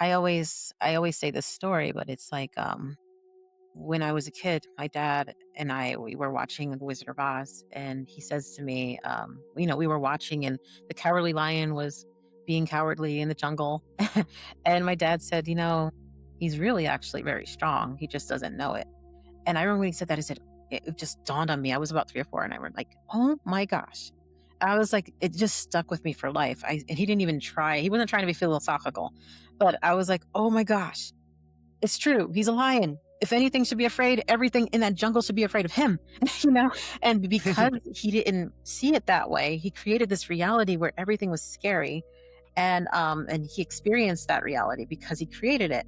I always say this story, but it's like when I was a kid, my dad and we were watching The Wizard of Oz, and he says to me, we were watching, and the cowardly lion was being cowardly in the jungle, and my dad said, he's really actually very strong. He just doesn't know it. And I remember when he said that, I said, it just dawned on me. I was about 3 or 4, and I were like, oh my gosh. I was like, it just stuck with me for life. And he didn't even try. He wasn't trying to be philosophical, but I was like, oh my gosh, it's true. He's a lion. If anything should be afraid, everything in that jungle should be afraid of him, you know? And because he didn't see it that way, he created this reality where everything was scary. And he experienced that reality because he created it.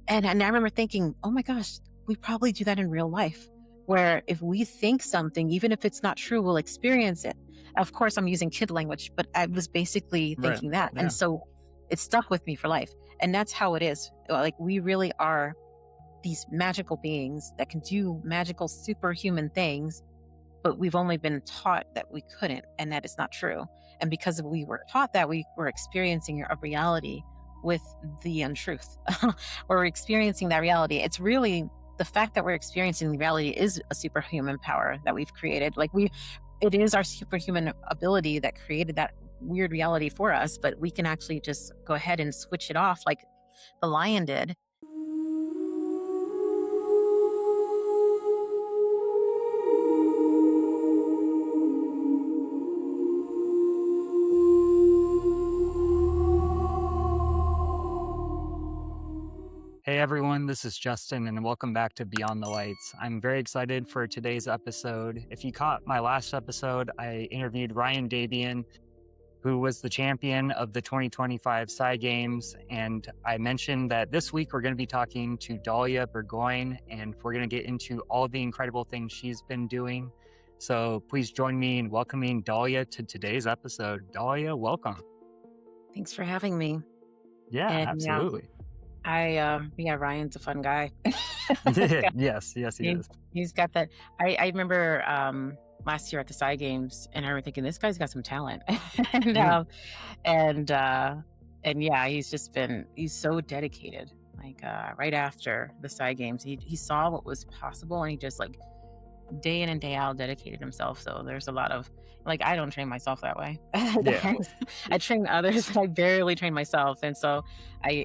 And I remember thinking, oh my gosh, we probably do that in real life, where if we think something, even if it's not true, we'll experience it. Of course, I'm using kid language, but I was basically Right. thinking that. And Yeah. so it stuck with me for life. And that's how it is. Like, we really are these magical beings that can do magical, superhuman things, but we've only been taught that we couldn't, and that is not true. And because we were taught that, we were experiencing a reality with the untruth. Or we're experiencing that reality. It's really the fact that we're experiencing the reality is a superhuman power that we've created. It is our superhuman ability that created that weird reality for us, but we can actually just go ahead and switch it off like the lion did. Hey everyone, this is Justin, and welcome back to Beyond the Lights. I'm very excited for today's episode. If you caught my last episode, I interviewed Ryan Desbien, who was the champion of the 2025 Psi Games, and I mentioned that this week we're going to be talking to Dalia Burgoin, and we're going to get into all the incredible things she's been doing. So please join me in welcoming Dalia to today's episode. Dalia, welcome. Thanks for having me. Yeah, And yeah, absolutely. Ryan's a fun guy. Yes, he He is. he's got that. I remember last year at the Psi Games, and I remember thinking this guy's got some talent, and Mm. and uh, and yeah, he's so dedicated. Like right after the Psi Games, he saw what was possible, and he just like day in and day out dedicated himself. So there's a lot of like, I don't train myself that way. Yeah. I train others, but I barely train myself, and so I'm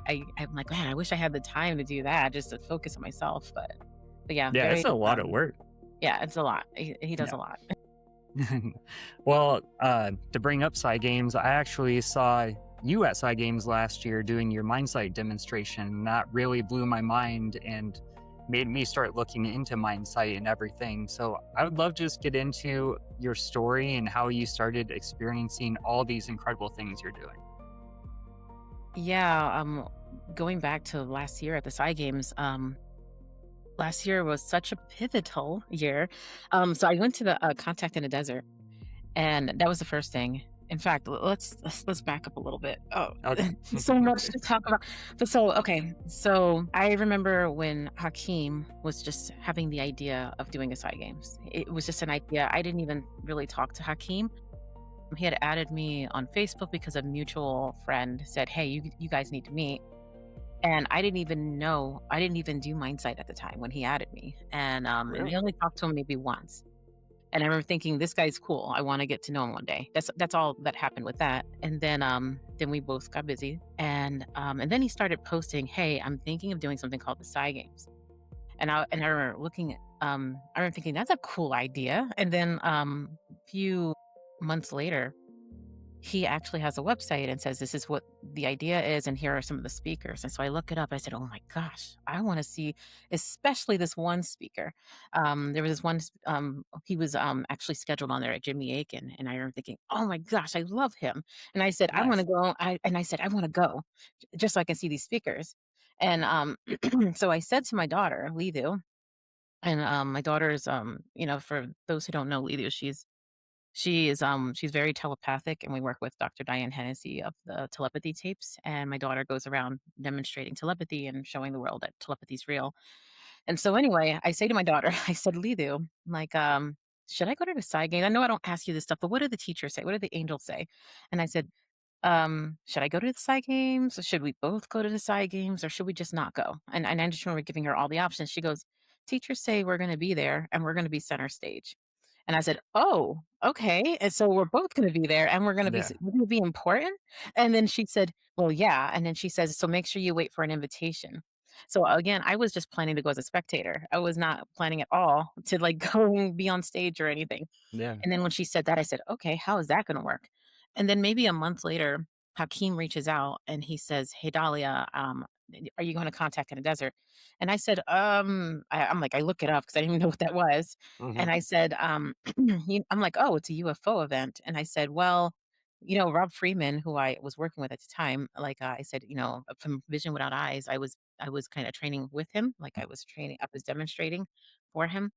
like, man, I wish I had the time to do that, just to focus on myself. But yeah, Yeah, it's very a lot of work. yeah, it's a lot. He does Yeah. a lot. Well, to bring up Psi Games, I actually saw you at Psi Games last year doing your Mindsight demonstration. And that really blew my mind and made me start looking into Mindsight and everything. So I would love to just get into your story and how you started experiencing all these incredible things you're doing. Yeah, going back to last year at the Psi Games, last year was such a pivotal year. So I went to the contact in the desert, and that was the first thing. In fact, let's back up a little bit. Oh, Okay. so much to talk about. But so okay, so I remember when Hakeem was just having the idea of doing a Psi Games. It was just an idea. I didn't even really talk to Hakeem. He had added me on Facebook because a mutual friend said, "Hey, you guys need to meet." And I didn't even know. I didn't even do Mindsight at the time when he added me, and Really? I only talked to him maybe once. And I remember thinking, "This guy's cool. I want to get to know him one day." That's all that happened with that. And then we both got busy, and then he started posting, "Hey, I'm thinking of doing something called the Psi Games." And I remember looking at, I remember thinking, "That's a cool idea." And then a few months later, he actually has a website and says, "This is what the idea is, and here are some of the speakers." And so I look it up. I said, "Oh my gosh, I want to see, especially this one speaker." There was this one. He was actually scheduled on there at Jimmy Aiken, and I remember thinking, "Oh my gosh, I love him." And I said, "I want to Nice. go." I said, "I want to go, just so I can see these speakers." And so I said to my daughter, Lidu, and my daughter is, for those who don't know Lidu, she's very telepathic, and we work with Dr. Diane Hennacy of the telepathy tapes, and my daughter goes around demonstrating telepathy and showing the world that telepathy's real. And so anyway, I say to my daughter, I said, "Lidu, like, should I go to the side game? I know I don't ask you this stuff, but what do the teachers say? What do the angels say?" And I said, should I go to the Psi Games? Or should we both go to the Psi Games, or should we just not go? And I just remember giving her all the options. She goes, teachers say we're going to be there and we're going to be center stage. And I said, "Oh, okay. And so we're both going to be there, and Yeah. we're going to be important." And then she said, "Well, yeah." And then she says, "So make sure you wait for an invitation." So again, I was just planning to go as a spectator. I was not planning at all to like go and be on stage or anything. Yeah. And then when she said that, I said, "Okay, how is that gonna work?" And then maybe a month later, Hakeem reaches out and he says, "Hey, Dahlia, are you going to contact in a desert?" And I said, I'm like, I look it up because I didn't even know what that was. Hmm. And I said, I'm like, oh, it's a UFO event. And I said, well, Rob Freeman, who I was working with at the time, like I said, from Vision Without Eyes, I was kind of training with him, like I was demonstrating for him,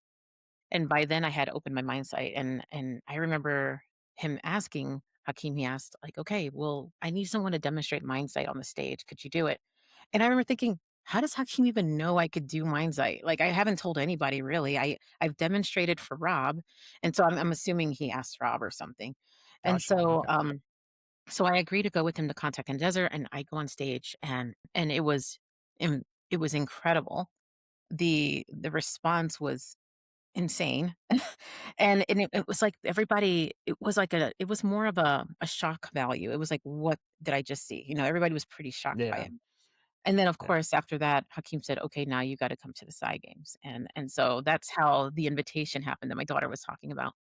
and by then I had opened my mindsight, and I remember him asking Hakeem, he asked, like, "Okay, well, I need someone to demonstrate mindsight on the stage. Could you do it?" And I remember thinking, how does Hakeem even know I could do mindsight? Like, I haven't told anybody really. I've demonstrated for Rob, and so I'm assuming he asked Rob or something. And Gotcha. so Okay. so I agree to go with him to Contact in the Desert, and I go on stage, and it was incredible. The response was insane. And it was like everybody, it was more of a shock value. It was like, "What did I just see?" Everybody was pretty shocked by Yeah. it. And then, of Yeah. course, after that, Hakeem said, "Okay, now you gotta come to the Psi Games." And so that's how the invitation happened that my daughter was talking about.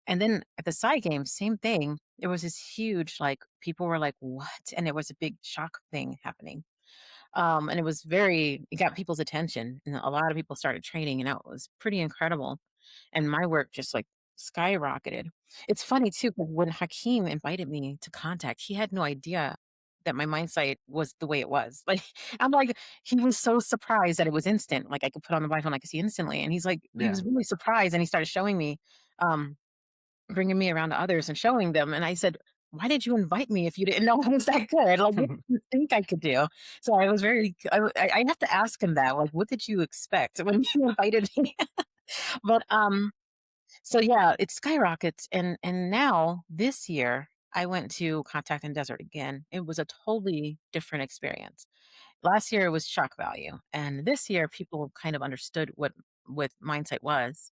And then at the Psi Games, same thing. There was this huge, like, people were like, "What?" And there was a big shock thing happening. And it got people's attention, and a lot of people started training, and that was pretty incredible. And my work just like skyrocketed. It's funny too, 'cause when Hakeem invited me to contact, he had no idea that my mindsight was the way it was. Like, I'm like, he was so surprised that it was instant. Like, I could put on the Wi-Fi and I could see instantly. And he was Yeah. really surprised, and he started showing me, um, bringing me around to others and showing them. And I said, "Why did you invite me if you didn't know I was that good? Like, what did you think I could do?" So I was I have to ask him that. Like, what did you expect when you invited me? But so yeah, it skyrockets, and now this year I went to Contact and Desert again. It was a totally different experience. Last year it was shock value, and this year people kind of understood what mindset was,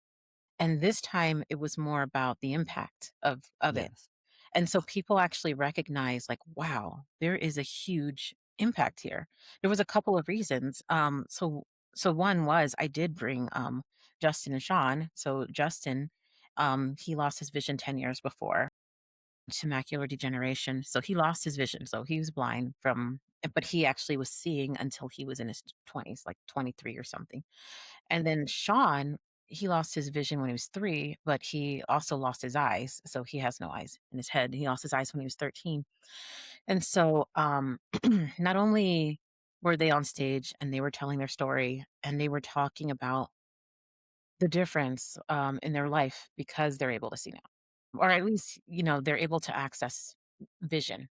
and this time it was more about the impact of it. Yes. And so people actually recognize, like, wow, there is a huge impact here. There was a couple of reasons. So one was I did bring Justin and Sean. So Justin, he lost his vision 10 years before to macular degeneration. So he lost his vision. So he was blind but he actually was seeing until he was in his 20s, like 23 or something. And then Sean, he lost his vision when he was 3, but he also lost his eyes. So he has no eyes in his head. He lost his eyes when he was 13. And so not only were they on stage and they were telling their story and they were talking about the difference in their life because they're able to see now, or at least, they're able to access vision.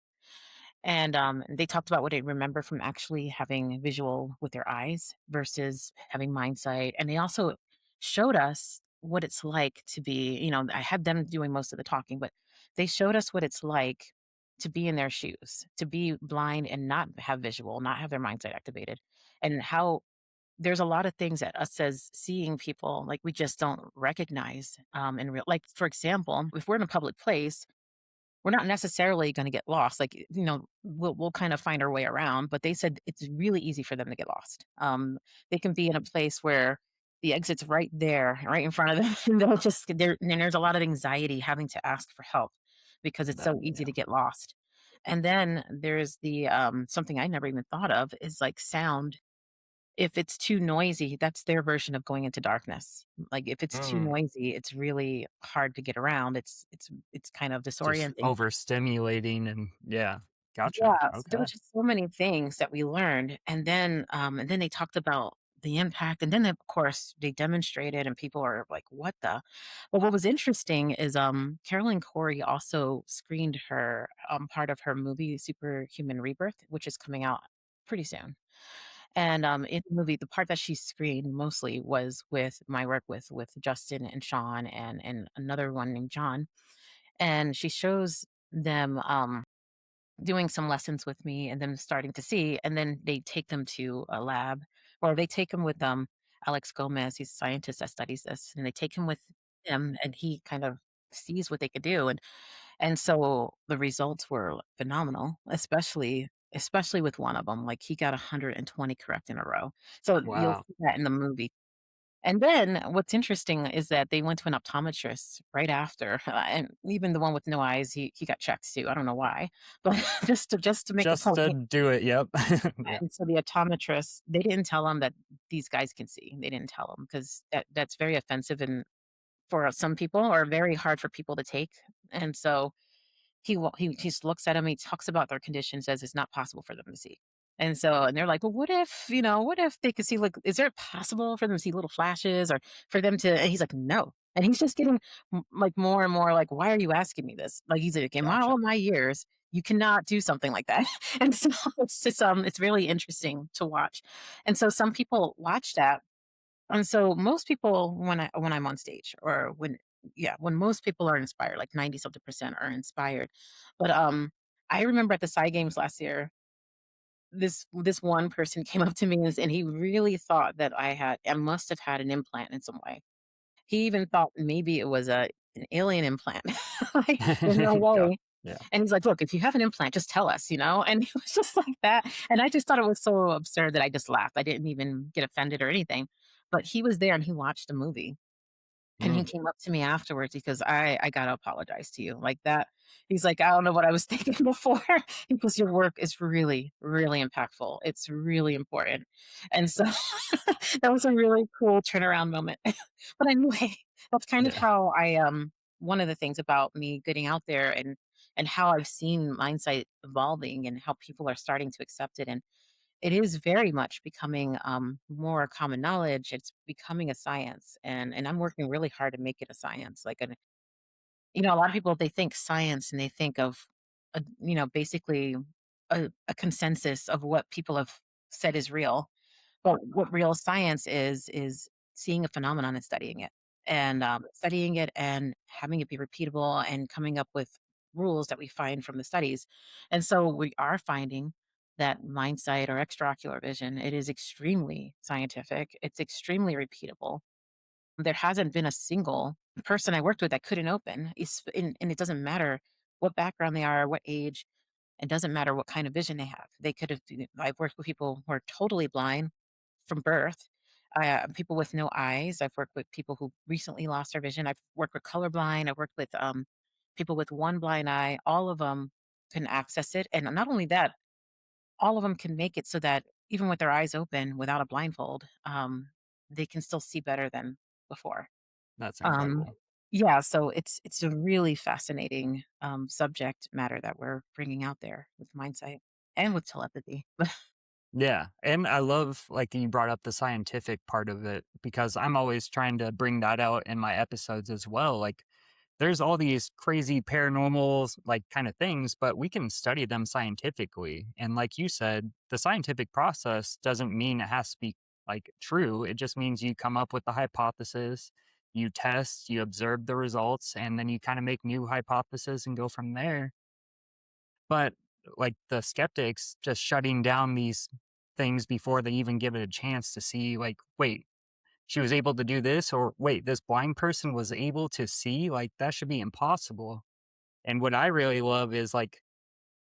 And they talked about what they remember from actually having visual with their eyes versus having mindsight. And they also showed us what it's like to be, I had them doing most of the talking, but they showed us what it's like to be in their shoes, to be blind and not have visual, not have their mindsight activated, and how there's a lot of things that us as seeing people, like, we just don't recognize in real, like, for example, if we're in a public place, we're not necessarily gonna get lost, like, we'll kind of find our way around, but they said it's really easy for them to get lost. They can be in a place where the exit's right there, right in front of them, and there's a lot of anxiety having to ask for help because it's That. so easy Yeah. to get lost. And then there's something I never even thought of is, like, sound. If it's too noisy, that's their version of going into darkness. Like, if it's too Mm. noisy, it's really hard to get around. It's kind of Just disorienting. overstimulating and yeah. Yeah, Gotcha. so there Okay. was just so many things that we learned, and then they talked about the impact, and then, of course, they demonstrated, and people are like, "What the?" But what was interesting is, Carolyn Corey also screened her, part of her movie, Superhuman Rebirth, which is coming out pretty soon. And, in the movie, the part that she screened mostly was with my work with Justin and Sean and another one named John, and she shows them, doing some lessons with me and then starting to see, and then they take them to a lab, or they take them with Alex Gomez. He's a scientist that studies this, and they take him with him, and he kind of sees what they could do, and so the results were phenomenal, especially with one of them. Like, he got 120 correct in a row. So you'll Wow. see that in the movie. And then what's interesting is that they went to an optometrist right after, and even the one with no eyes, he got checked too. I don't know why, but just to make a Just point. to do it. Yep. Yeah. And so the optometrist, they didn't tell him that these guys can see. They didn't tell him because that's very offensive and for some people, or very hard for people to take. And so he just looks at 'em, he talks about their condition, says it's not possible for them to see. And they're like, "Well, what if, what if they could see, like, is it possible for them to see little flashes or for them to," and he's like, "No." And he's just getting like more and more like, "Why are you asking me this?" Like, he's like, "In Gotcha. all of my years, you cannot do something like that." And so it's really interesting to watch. And so some people watch that, and so most people, when I'm on stage, or when most people are inspired, like 90 something percent are inspired. But I remember at the Psi Games last year, this one person came up to me, and he really thought that I must have had an implant in some way. He even thought maybe it was an alien implant. Like, there's no Got way. yeah. And he's like, "Look, if you have an implant, just tell us." And he was just like that. And I just thought it was so absurd that I just laughed. I didn't even get offended or anything. But he was there and he watched the movie. And he Mm, came up to me afterwards. He goes, I gotta apologize to you. Like that. He's like, "I don't know what I was thinking before." He goes, "Your work is really, really impactful. It's really important." And so that was a really cool turnaround moment. But anyway, that's kind of yeah. how one of the things about me getting out there, and how I've seen Mindsight evolving and how people are starting to accept it. And it is very much becoming more common knowledge. It's becoming a science, and I'm working really hard to make it a science. Like, a lot of people, they think science and they think of basically a consensus of what people have said is real. But what real science is seeing a phenomenon and studying it, and studying it and having it be repeatable and coming up with rules that we find from the studies. And so we are finding that mindsight or extraocular vision, it is extremely scientific. It's extremely repeatable. There hasn't been a single person I worked with that couldn't open. And it doesn't matter what background they are, what age. It doesn't matter what kind of vision they have. They could have. I've worked with people who are totally blind from birth. People with no eyes. I've worked with people who recently lost their vision. I've worked with colorblind. I've worked with people with one blind eye. All of them can access it, and not only that, all of them can make it so that even with their eyes open, without a blindfold, they can still see better than before. That's Um, incredible. yeah, so it's a really fascinating subject matter that we're bringing out there with mindsight and with telepathy. Yeah, and I love, like, you brought up the scientific part of it because I'm always trying to bring that out in my episodes as well, like, there's all these crazy paranormals, like, kinda things, but we can study them scientifically, and like you said, the scientific process doesn't mean it has to be, like, true, it just means you come up with the hypothesis, you test, you observe the results, and then you kinda make new hypothesis and go from there. But, like, the skeptics just shutting down these things before they even give it a chance to see, like, "Wait, she was able to do this," or, "Wait, this blind person was able to see? Like, that should be impossible." And what I really love is, like,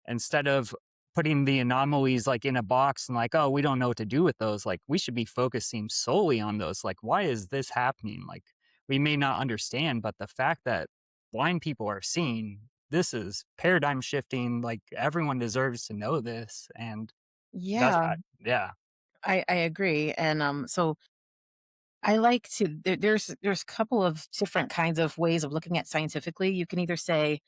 instead of putting the anomalies, like, in a box and like, "Oh, we don't know what to do with those," like, we should be focusing solely on those, like, "Why is this happening?" Like, we may not understand, but the fact that blind people are seeing, this is paradigm shifting, like, everyone deserves to know this, and that's Yeah, yeah, I agree. And so I like to there's a couple of different kinds of ways of looking at scientifically. You can either say,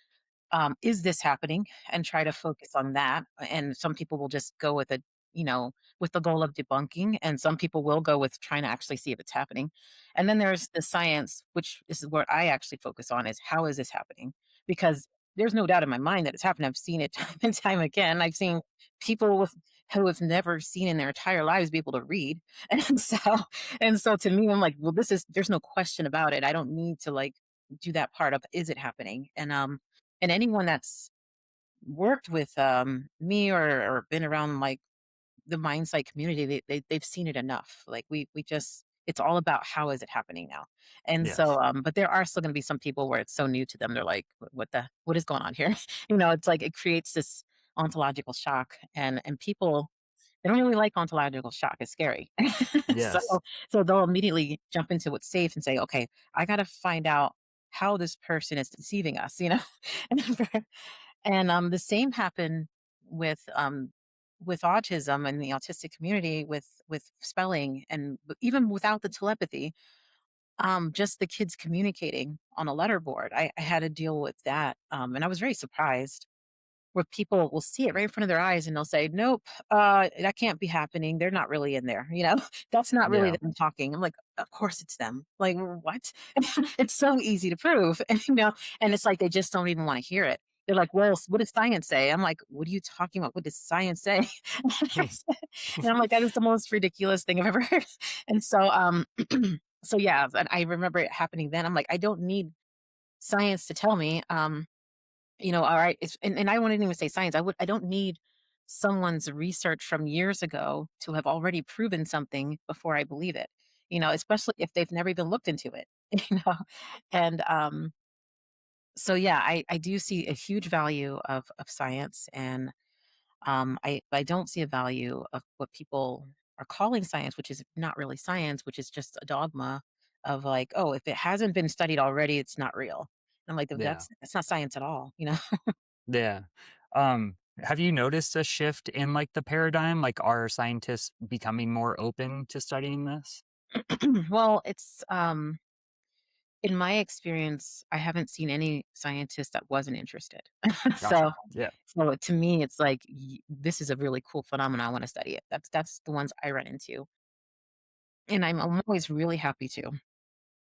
is this happening, and try to focus on that. And some people will just go with with the goal of debunking, and some people will go with trying to actually see if it's happening. And then there's the science, which is what I actually focus on, is how is this happening? Because there's no doubt in my mind that it's happened. I've seen it time and time again. I've seen people who have never seen in their entire lives be able to read. And so to me, I'm like, well, there's no question about it. I don't need to, like, do that part of, is it happening? And anyone that's worked with me or been around like the Mindsight community, they've seen it enough. Like we just it's all about how is it happening now. And Yes. so but there are still going to be some people where it's so new to them. They're like, what is going on here?" It's like it creates this ontological shock, and people, they don't really like ontological shock. It's scary. so Yes. so they'll immediately jump into what's safe and say, "Okay, I got to find out how this person is deceiving us." And the same happened with autism and the autistic community with spelling, and even without the telepathy, just the kids communicating on a letterboard. I had to deal with that, and I was very surprised where people will see it right in front of their eyes and they'll say, "Nope, that can't be happening. They're not really in there." That's not really Yeah. them talking. I'm like, of course it's them. Like, what? It's so easy to prove. And it's like they just don't even want to hear it. They're like, "Well, what does science say?" I'm like, "What are you talking about? What does science say?" And I'm like, that is the most ridiculous thing I've ever heard. And so, so yeah, and I remember it happening then. I'm like, I don't need science to tell me. All right, and I wouldn't even say science. I don't need someone's research from years ago to have already proven something before I believe it. Especially if they've never even looked into it. You know, and so yeah, I do see a huge value of science, and I don't see a value of what people are calling science, which is not really science, which is just a dogma of like, oh, if it hasn't been studied already, it's not real. And I'm like, Yeah. that's not science at all. Yeah. Have you noticed a shift in like the paradigm? Like, are scientists becoming more open to studying this? Well, it's in my experience, I haven't seen any scientist that wasn't interested. so Gotcha. Yeah. so to me, it's like this is a really cool phenomenon. I want to study it. That's the ones I run into, and I'm always really happy to,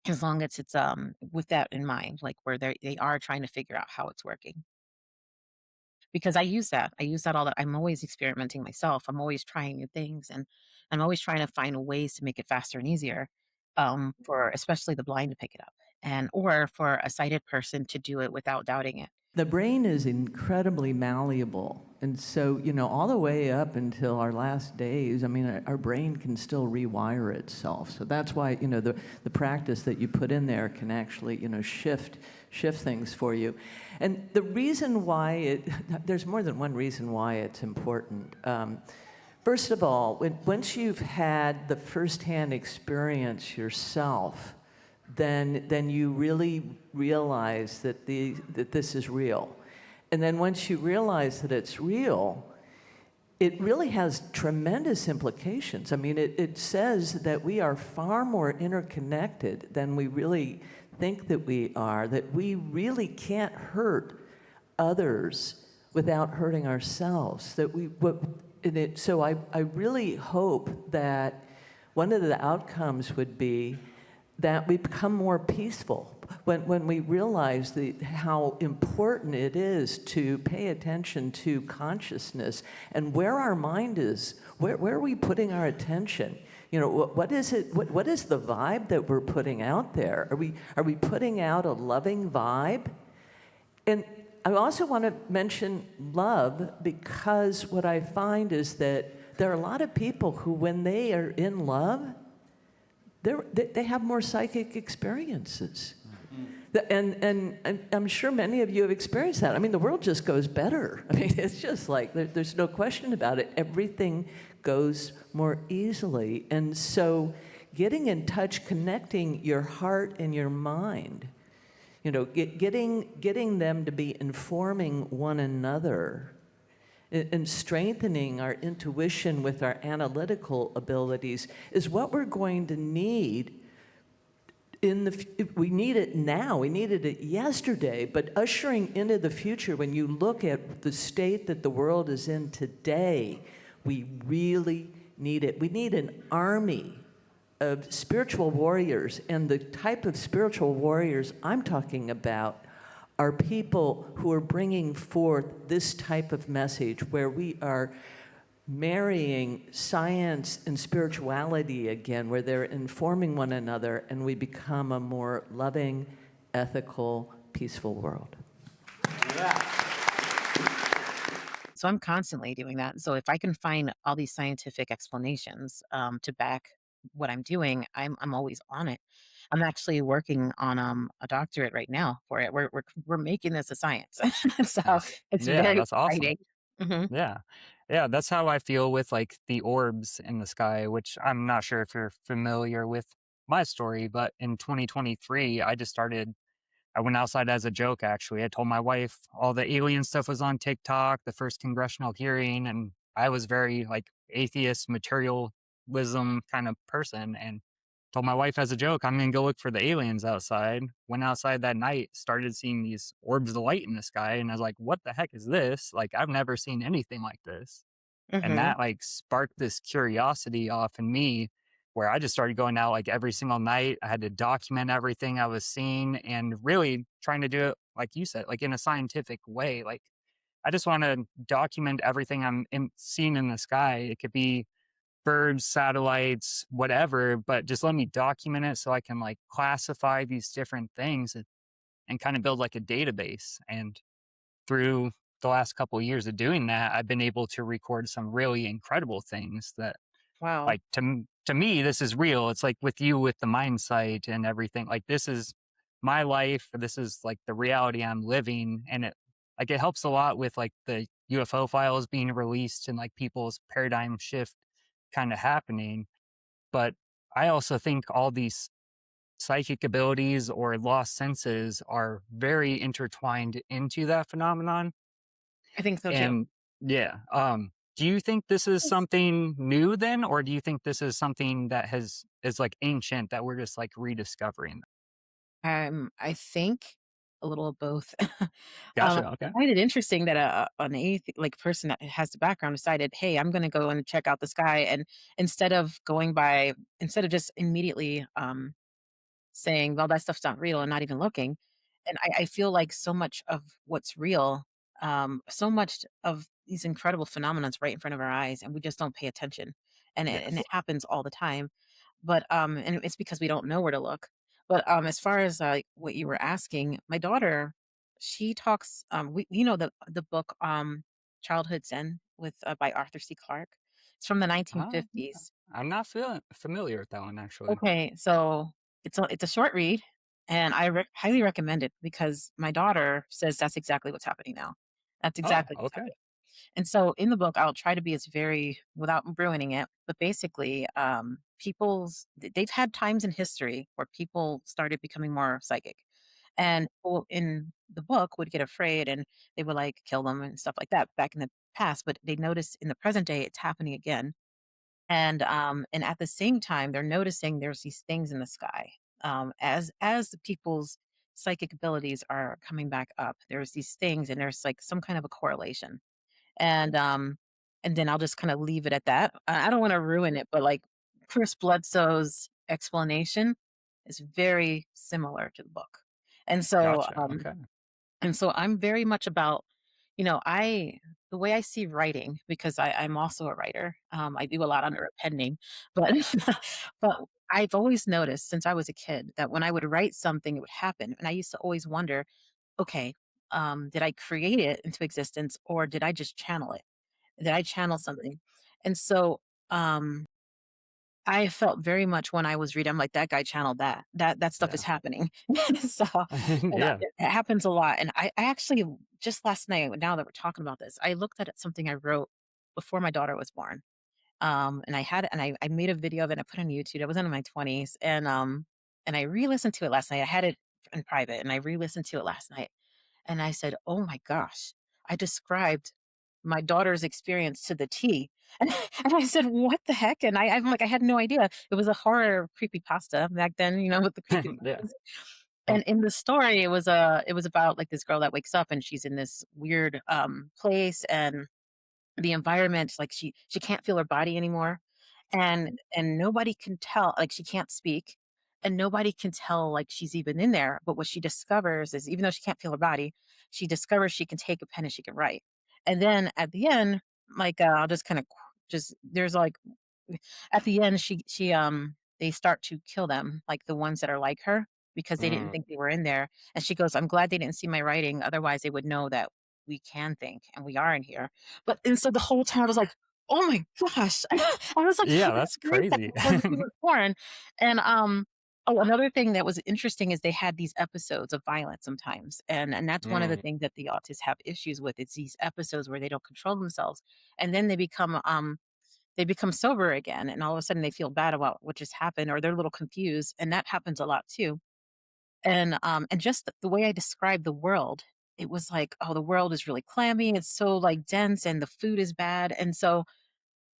as long as it's with that in mind, like where they are trying to figure out how it's working. Because I use that all the I'm always experimenting myself. I'm always trying new things, and I'm always trying to find ways to make it faster and easier, for especially the blind to pick it up, and or for a sighted person to do it without doubting it. The brain is incredibly malleable. And so, all the way up until our last days, I mean, our brain can still rewire itself. So that's why, the practice that you put in there can actually, shift things for you. And the reason why there's more than one reason why it's important. First of all, once you've had the firsthand experience yourself, then you really realize that this is real. And then once you realize that it's real, it really has tremendous implications. I mean, it says that we are far more interconnected than we really think that we are, that we really can't hurt others without hurting ourselves. So I really hope that one of the outcomes would be that we become more peaceful when we realize how important it is to pay attention to consciousness and where our mind is. Where are we putting our attention? What is it? What is the vibe that we're putting out there? Are we putting out a loving vibe? And I also want to mention love, because what I find is that there are a lot of people who, when they are in love, they have more psychic experiences. And I'm sure many of you have experienced that. I mean, the world just goes better. I mean, it's just like, there's no question about it. Everything goes more easily. And so getting in touch, connecting your heart and your mind, getting them to be informing one another, and strengthening our intuition with our analytical abilities is what we're going to need we need it now. We needed it yesterday, but ushering into the future, when you look at the state that the world is in today, we really need it. We need an army of spiritual warriors, and the type of spiritual warriors I'm talking about are people who are bringing forth this type of message where we are marrying science and spirituality again, where they're informing one another, and we become a more loving, ethical, peaceful world. Yeah. So I'm constantly doing that. So if I can find all these scientific explanations to back what I'm doing, I'm always on it. I'm actually working on a doctorate right now for it. We're making this a science, so it's Yeah, very that's awesome. exciting. Hmm. Yeah. Yeah, that's how I feel with like the orbs in the sky, which I'm not sure if you're familiar with my story, but in 2023, I went outside as a joke, actually. I told my wife all the alien stuff was on TikTok, the first congressional hearing, and I was very like atheist, materialism kind of person. And told my wife as a joke, I'm going to go look for the aliens outside. Went outside that night, started seeing these orbs of light in the sky. And I was like, what the heck is this? Like, I've never seen anything like this. And Hmm. that like sparked this curiosity off in me where I just started going out like every single night. I had to document everything I was seeing and really trying to do it, like you said, like in a scientific way. Like, I just want to document everything seeing in the sky. It could be birds, satellites, whatever, but just let me document it so I can like classify these different things and kind of build like a database. And through the last couple of years of doing that, I've been able to record some really incredible things that Wow. like to me this is real. It's like with you with the Mindsight and everything. Like this is my life. This is like the reality I'm living, and it helps a lot with like the UFO files being released and like people's paradigm shift kind of happening. But I also think all these psychic abilities or lost senses are very intertwined into that phenomenon. I think so too. And yeah, do you think this is something new then, or do you think this is something that is like ancient that we're just like rediscovering? I think a little of both. Gotcha. I Okay. find it interesting that an like person that has the background decided, hey, I'm going to go and check out the sky, and instead of just immediately saying, well, that stuff's not real, and not even looking. And I feel like so much of what's real, so much of these incredible phenomenons right in front of our eyes, and we just don't pay attention. And it Yes. happens all the time. But and it's because we don't know where to look. But as far as what you were asking, my daughter, she talks. The book Childhood Zen with by Arthur C. Clarke. It's from the Uh, 1950s. I'm not feeling familiar with that one actually. Okay, so it's a short read, and I highly recommend it because my daughter says that's exactly what's happening now. That's Oh, exactly what's okay. happening. And so in the book, I'll try to be as very without ruining it, but basically, they've had times in history where people started becoming more psychic, and people in the book would get afraid and they would like kill them and stuff like that back in the past. But they noticed in the present day it's happening again, and at the same time, they're noticing there's these things in the sky. As the people's psychic abilities are coming back up, there's these things, and there's like some kind of a correlation. And and then I'll just kind of leave it at that. I don't want to ruin it, but like Chris Bledsoe's explanation is very similar to the book. And so Gotcha. Okay. I'm very much about, I the way I see writing, because I'm also a writer. I do a lot under a pen name, but but I've always noticed since I was a kid that when I would write something, it would happen. And I used to always wonder, okay, did I create it into existence or did I just channel it? Did I channel something? And so I felt very much when I was reading, I'm like, "That guy channeled that. That stuff is Yeah. happening." So, Yeah. it happens a lot, and I actually just last night, now that we're talking about this, I looked at something I wrote before my daughter was born, and I made a video of it, and I put it on YouTube. I was in my 20s, and I re-listened to it last night. I had it in private, and I re-listened to it last night, and I said, "Oh my gosh, I described my daughter's experience to the T." And I said, "What the heck?" And I'm like, I had no idea. It was a horror creepypasta back then, with the Yeah. creepypastas. And in the story, it was about like this girl that wakes up and she's in this weird place, and the environment, like she can't feel her body anymore, and nobody can tell, like she can't speak, and nobody can tell like she's even in there. But what she discovers is, even though she can't feel her body, she discovers she can take a pen and she can write. And then at the end, like I'll just kind of just there's like at the end, she they start to kill them, like the ones that are like her, because they didn't Mm, think they were in there. And she goes, "I'm glad they didn't see my writing, otherwise they would know that we can think and we are in here. But and so the whole time I was like, oh my gosh. I was like, Yeah, how did that's I think that crazy. before you were born? And oh, another thing that was interesting is they had these episodes of violence sometimes. And that's one of the Mm, things that the autists have issues with. It's these episodes where they don't control themselves. And then they become sober again, and all of a sudden they feel bad about what just happened, or they're a little confused, and that happens a lot too. And just the way I described the world, it was like, oh, the world is really clammy, it's so like dense, and the food is bad. And so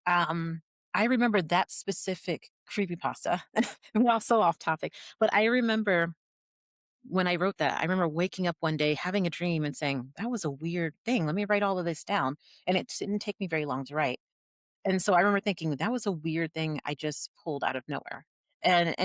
um I remember that specific creepypasta. Well, so off topic, but I remember when I wrote that, I remember waking up one day having a dream and saying, that was a weird thing, let me write all of this down. And it didn't take me very long to write. And so I remember thinking, that was a weird thing I just pulled out of nowhere. And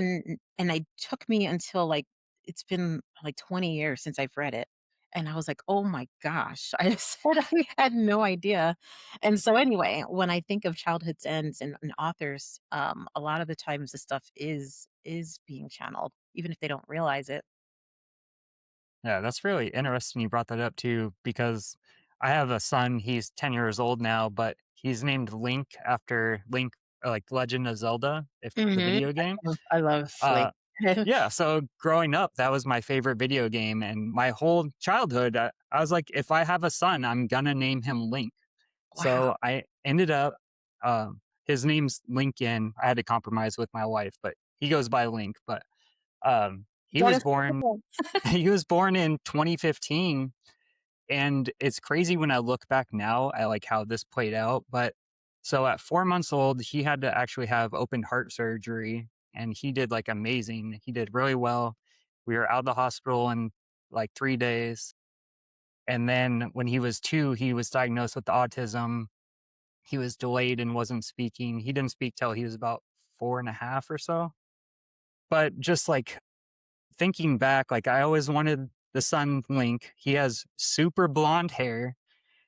it took me until, like, it's been like 20 years since I've read it. And I was like, "Oh my gosh." I said I had no idea. And so anyway, when I think of childhood's ends and authors, a lot of the times the stuff is being channeled, even if they don't realize it. yeah, that's really interesting you brought that up too, because I have a son, he's 10 years old now, but he's named Link after Link, like Legend of Zelda, if the Mhm. video game. I love Uh, Lake. yeah, so growing up, that was my favorite video game, and my whole childhood, I was like, if I have a son, I'm gonna name him Link. Wow. So I ended up, his name's Lincoln. I had to compromise with my wife, but he goes by Link. But he That was is so born. cool. He was born in 2015, and it's crazy when I look back now at like how this played out. But so at 4 months old, he had to actually have open heart surgery, and he did like amazing. He did really well. We were out of the hospital in like 3 days. And then when he was 2, he was diagnosed with autism. He was delayed and wasn't speaking. He didn't speak till he was about 4.5 or so. But just like thinking back, like I always wanted the son Link. He has super blonde hair.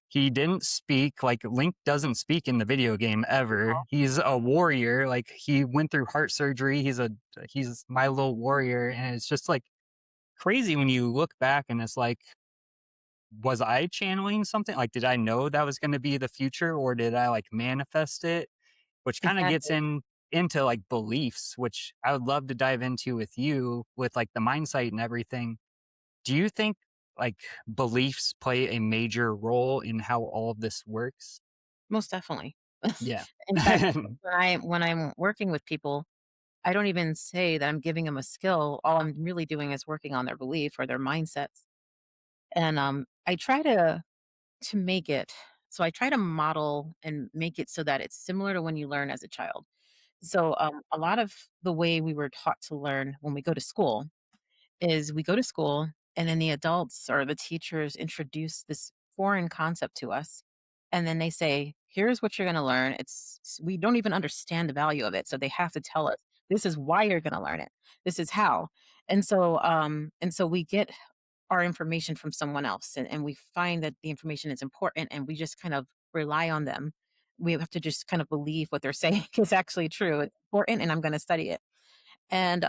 He didn't speak. Like Link doesn't speak in the video game ever. He's a warrior. Like he went through heart surgery. He's my little warrior. And it's just like crazy when you look back and it's like, was I channeling something? Like, did I know that was going to be the future or did I like manifest it? Which kind of gets Exactly. into like beliefs, which I would love to dive into with you with like the mindsight and everything. Do you think like beliefs play a major role in how all of this works? Most definitely. Yeah. In fact, when I'm working with people, I don't even say that I'm giving them a skill. All I'm really doing is working on their belief or their mindsets. And I try to make it so I try to model and make it so that it's similar to when you learn as a child. So a lot of the way we were taught to learn when we go to school is we go to school and then the adults or the teachers introduce this foreign concept to us, and then they say, here's what you're going to learn. We don't even understand the value of it, so they have to tell us, this is why you're going to learn it, this is how. And so we get our information from someone else, and we find that the information is important, and we just kind of rely on them. We have to just kind of believe what they're saying is actually true, it's important, and I'm going to study it. And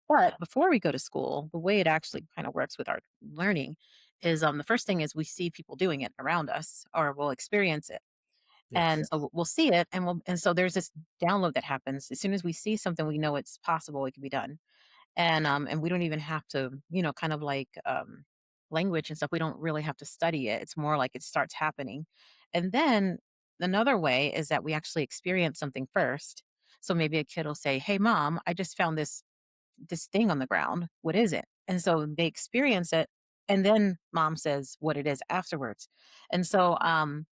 but before we go to school, the way it actually kind of works with our learning is, the first thing is we see people doing it around us, or we'll experience it. And Yes. so we'll see it, and so there's this download that happens. As soon as we see something, we know it's possible, it can be done. And we don't even have to, kind of like language and stuff. We don't really have to study it. It's more like it starts happening. And then another way is that we actually experience something first. So maybe a kid will say, "Hey mom, I just found this thing on the ground. What is it?" And so they experience it. And then mom says what it is afterwards. And so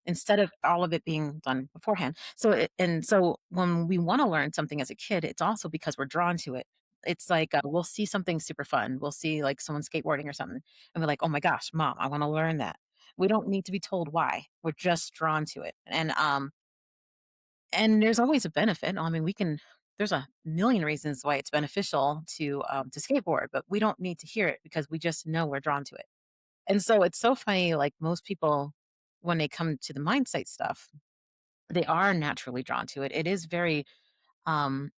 instead of all of it being done beforehand. So when we want to learn something as a kid, it's also because we're drawn to it. It's like we'll see something super fun. We'll see like someone skateboarding or something. And we're like, oh my gosh, mom, I want to learn that. We don't need to be told why. We're just drawn to it. And there's always a benefit. I mean, there's a million reasons why it's beneficial to skateboard, but we don't need to hear it because we just know we're drawn to it. And so it's so funny, like most people, when they come to the mindset stuff, they are naturally drawn to it. It is very, um,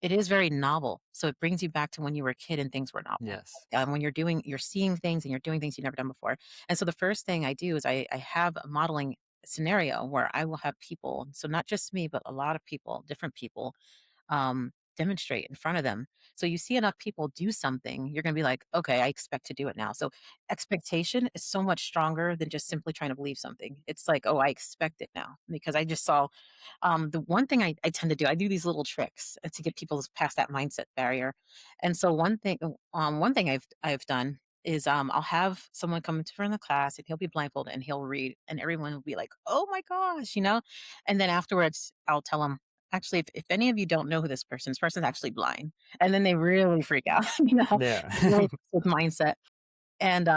It is very novel, so it brings you back to when you were a kid and things were novel. Yes. When you're seeing things and you're doing things you've never done before. And so the first thing I do is I have a modeling scenario where I will have people, so not just me, but a lot of people, different people, demonstrate in front of them. So you see enough people do something, you're going to be like, okay, I expect to do it now. So expectation is so much stronger than just simply trying to believe something. It's like, oh, I expect it now because I just saw the one thing I tend to do, I do these little tricks to get people past that mindset barrier. And so one thing I've done is I'll have someone come into front of the class and he'll be blindfolded and he'll read and everyone will be like, oh my gosh, and then afterwards I'll tell them, actually, if any of you don't know who this person's actually blind. And then they really freak out, Yeah. really with mindset. And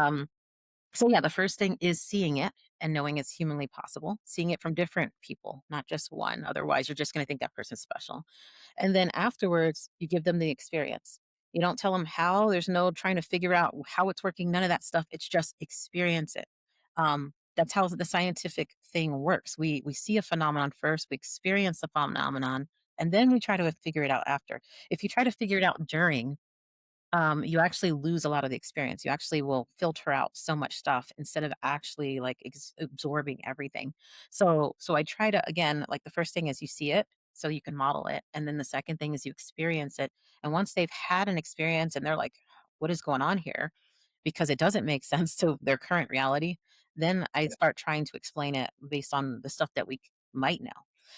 so yeah, the first thing is seeing it and knowing it's humanly possible, seeing it from different people, not just one. Otherwise, you're just going to think that person's special. And then afterwards, you give them the experience. You don't tell them how, there's no trying to figure out how it's working, none of that stuff. It's just experience it. That's how the scientific thing works. We see a phenomenon first, we experience the phenomenon, and then we try to figure it out after. If you try to figure it out during, you actually lose a lot of the experience. You actually will filter out so much stuff instead of actually like absorbing everything. So I try to again, like the first thing is you see it, so you can model it, and then the second thing is you experience it. And once they've had an experience and they're like, "What is going on here?" Because it doesn't make sense to their current reality, then I start trying to explain it based on the stuff that we might know.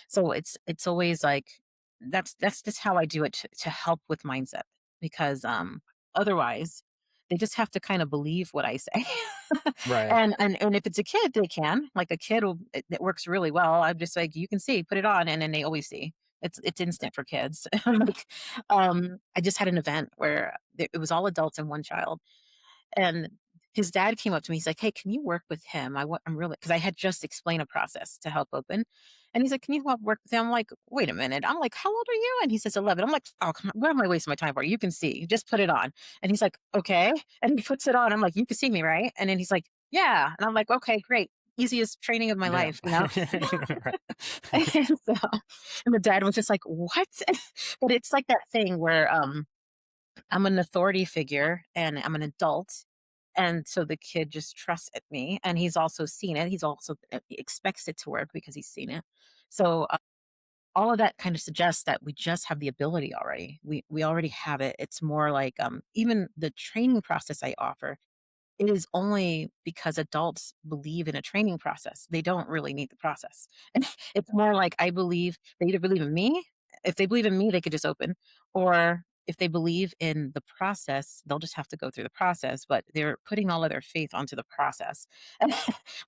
So it's always like that's just how I do it to help with mindset because otherwise they just have to kind of believe what I say. Right. And if it's a kid, they can. Like a kid it works really well. I'm just like, you can see, put it on, and then they always see. It's instant for kids. Like, I just had an event where it was all adults and one child, and his dad came up to me. He's like, "Hey, can you work with him? I'm really," because I had just explained a process to help open, and he's like, "Can you help work with him?" I'm like, "Wait a minute." I'm like, "How old are you?" And he says, 11. I'm like, "Oh, come on. What am I wasting my time for? You can see. Just put it on." And he's like, "Okay." And he puts it on. I'm like, "You can see me, right?" And then he's like, "Yeah." And I'm like, "Okay, great. Easiest training of my Yeah. life." Right. And so, and the dad was just like, "What?" But it's like that thing where I'm an authority figure and I'm an adult. And so the kid just trusts at me and he's also seen it. He's also expects it to work because he's seen it. So all of that kind of suggests that we just have the ability already. We already have it. It's more like even the training process I offer, it is only because adults believe in a training process. They don't really need the process. And it's more like I believe they either believe in me. If they believe in me, they could just open. Or if they believe in the process, they'll just have to go through the process, but they're putting all of their faith onto the process.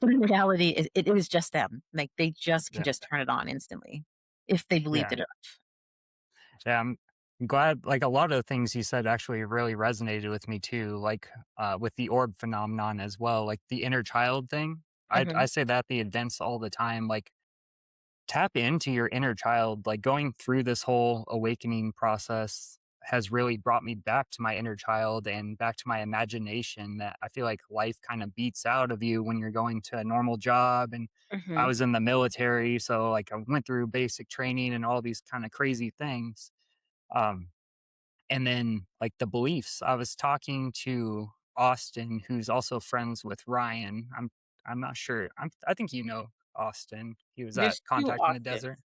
But in reality, it is just them. Like they just can Yeah. just turn it on instantly if they believed Yeah. it enough. Yeah. I'm glad, like, a lot of the things you said actually really resonated with me too, like with the orb phenomenon as well, like the inner child thing. I Hmm. say that the events all the time, like tap into your inner child. Like going through this whole awakening process has really brought me back to my inner child and back to my imagination that I feel like life kind of beats out of you when you're going to a normal job. And I Hmm. was in the military, so like I went through basic training and all these kind of crazy things. Um, and then like the beliefs. I was talking to Austin, who's also friends with Ryan. I'm not sure. I think you know Austin. He was at There's two Contact in the Desert. Austins.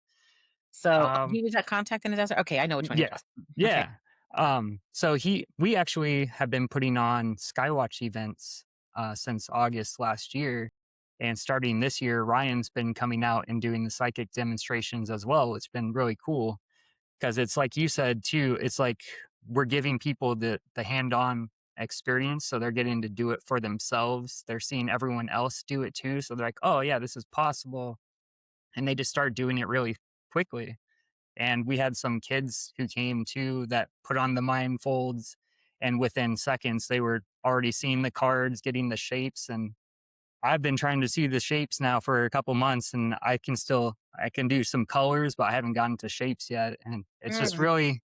So Um, he was at Contact in the Desert. Okay, I know which one you're yeah, talking about. Okay. yeah. So we actually have been putting on Skywatch events since August last year, and starting this year, Ryan's been coming out and doing the psychic demonstrations as well. It's been really cool because it's like you said too. It's like we're giving people the hand on experience, so they're getting to do it for themselves. They're seeing everyone else do it too, so they're like, oh yeah, this is possible, and they just start doing it really quickly. And we had some kids who came too that put on the mindfolds, and within seconds, they were already seeing the cards, getting the shapes. And I've been trying to see the shapes now for a couple months, and I can do some colors, but I haven't gotten to shapes yet. And it's just Mm, really,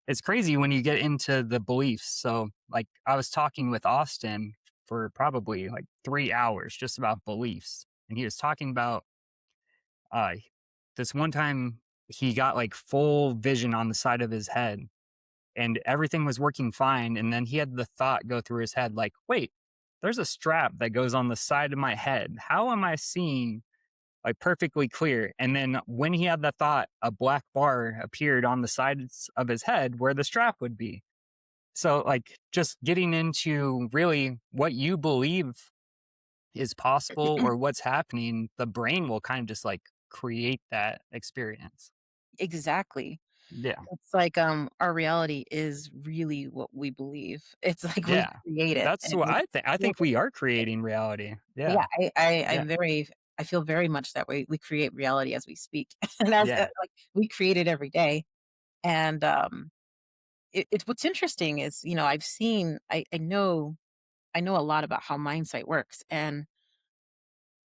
it's crazy when you get into the beliefs. So, like, I was talking with Austin for probably like 3 hours just about beliefs. And he was talking about uh, this one time. he got like full vision on the side of his head and everything was working fine. And then he had the thought go through his head like, wait, there's a strap that goes on the side of my head. How am I seeing like perfectly clear? And then when he had the thought, a black bar appeared on the sides of his head where the strap would be. So, like, just getting into really what you believe is possible or what's happening, the brain will kind of just like create that experience. Exactly. Yeah. It's like, our reality is really what we believe. It's like we Yeah. create it, That's and what we I think. I feel think we are creating reality. yeah, Yeah. I'm Yeah. very I feel very much that way. We create reality as we speak, and as Yeah. like, we create it every day, and, it's what's interesting is, I've seen I know a lot about how Mindsight works, and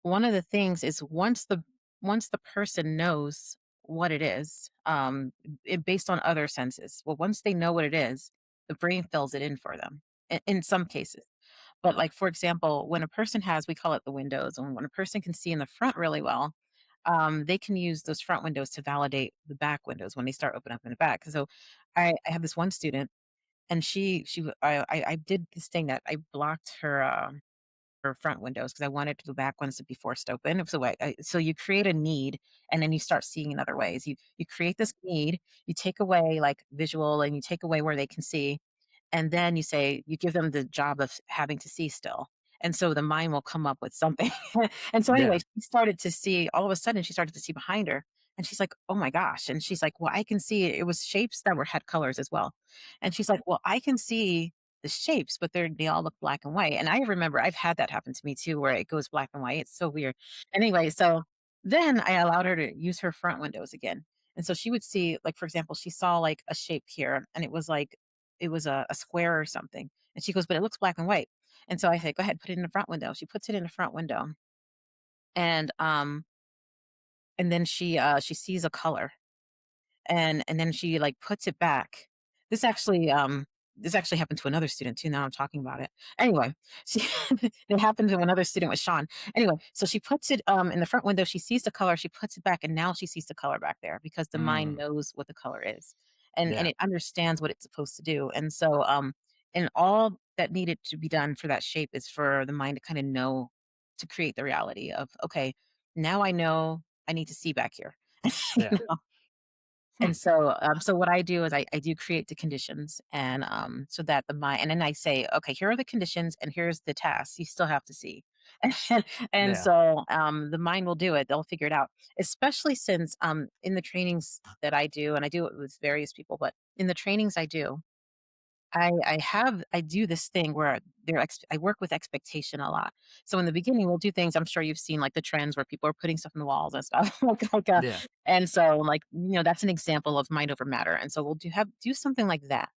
one of the things is once the person knows what it is, based on other senses, well, once they know what it is, the brain fills it in for them in some cases. But like for example, when a person has, we call it the windows, and when a person can see in the front really well, they can use those front windows to validate the back windows when they start opening up in the back. So I have this one student, and I did this thing that I blocked her front windows because I wanted the back ones to be forced open. So you create a need, and then you start seeing in other ways. You create this need, you take away like visual, and you take away where they can see, and then you say you give them the job of having to see still. And so the mind will come up with something. And so anyway, Yeah. she started to see, all of a sudden she started to see behind her. And she's like, "Oh my gosh." And she's like, "Well, I can see it was shapes that were had colors as well." And she's like, "Well, I can see the shapes, but they all look black and white." And I remember I've had that happen to me too, where it goes black and white. It's so weird. Anyway, so then I allowed her to use her front windows again. And so she would see, like, for example, she saw like a shape here, and it was a square or something. And she goes, "But it looks black and white." And so I said, "Go ahead, put it in the front window." She puts it in the front window, and and then she sees a color, and then she like puts it back. This actually this actually happened to another student too. Now I'm talking about it. Anyway, she it happened to another student with Sean. Anyway, so she puts it in the front window. She sees the color. She puts it back, and now she sees the color back there because the mind Mm, knows what the color is, and yeah. it understands what it's supposed to do. And so and all that needed to be done for that shape is for the mind to kind of know, to create the reality of, okay, now I know I need to see back here. Yeah. Hmm. And so, so what I do is I do create the conditions, and so that the mind, and then I say, okay, here are the conditions, and here's the tasks. You still have to see, and, Yeah. so the mind will do it. They'll figure it out. Especially since in the trainings that I do, and I do it with various people, but in the trainings I do, I do this thing where I work with expectation a lot. So in the beginning, we'll do things. I'm sure you've seen like the trends where people are putting stuff on the walls and stuff Yeah. and so like, that's an example of mind over matter. And so we'll do something like that,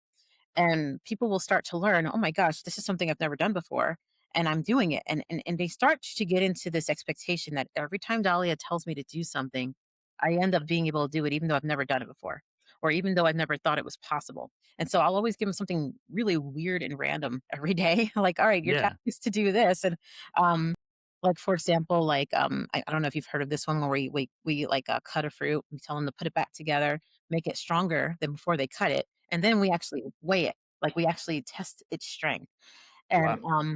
and people will start to learn, oh my gosh, this is something I've never done before, and I'm doing it, and they start to get into this expectation that every time Dahlia tells me to do something, I end up being able to do it even though I've never done it before, or even though I've never thought it was possible. And so I'll always give them something really weird and random every day. Like, all right, your task Yeah. is to do this. And like for example, like I don't know if you've heard of this one where we like cut a fruit, we tell them to put it back together, make it stronger than before they cut it, and then we actually weigh it. Like, we actually test its strength, Wow.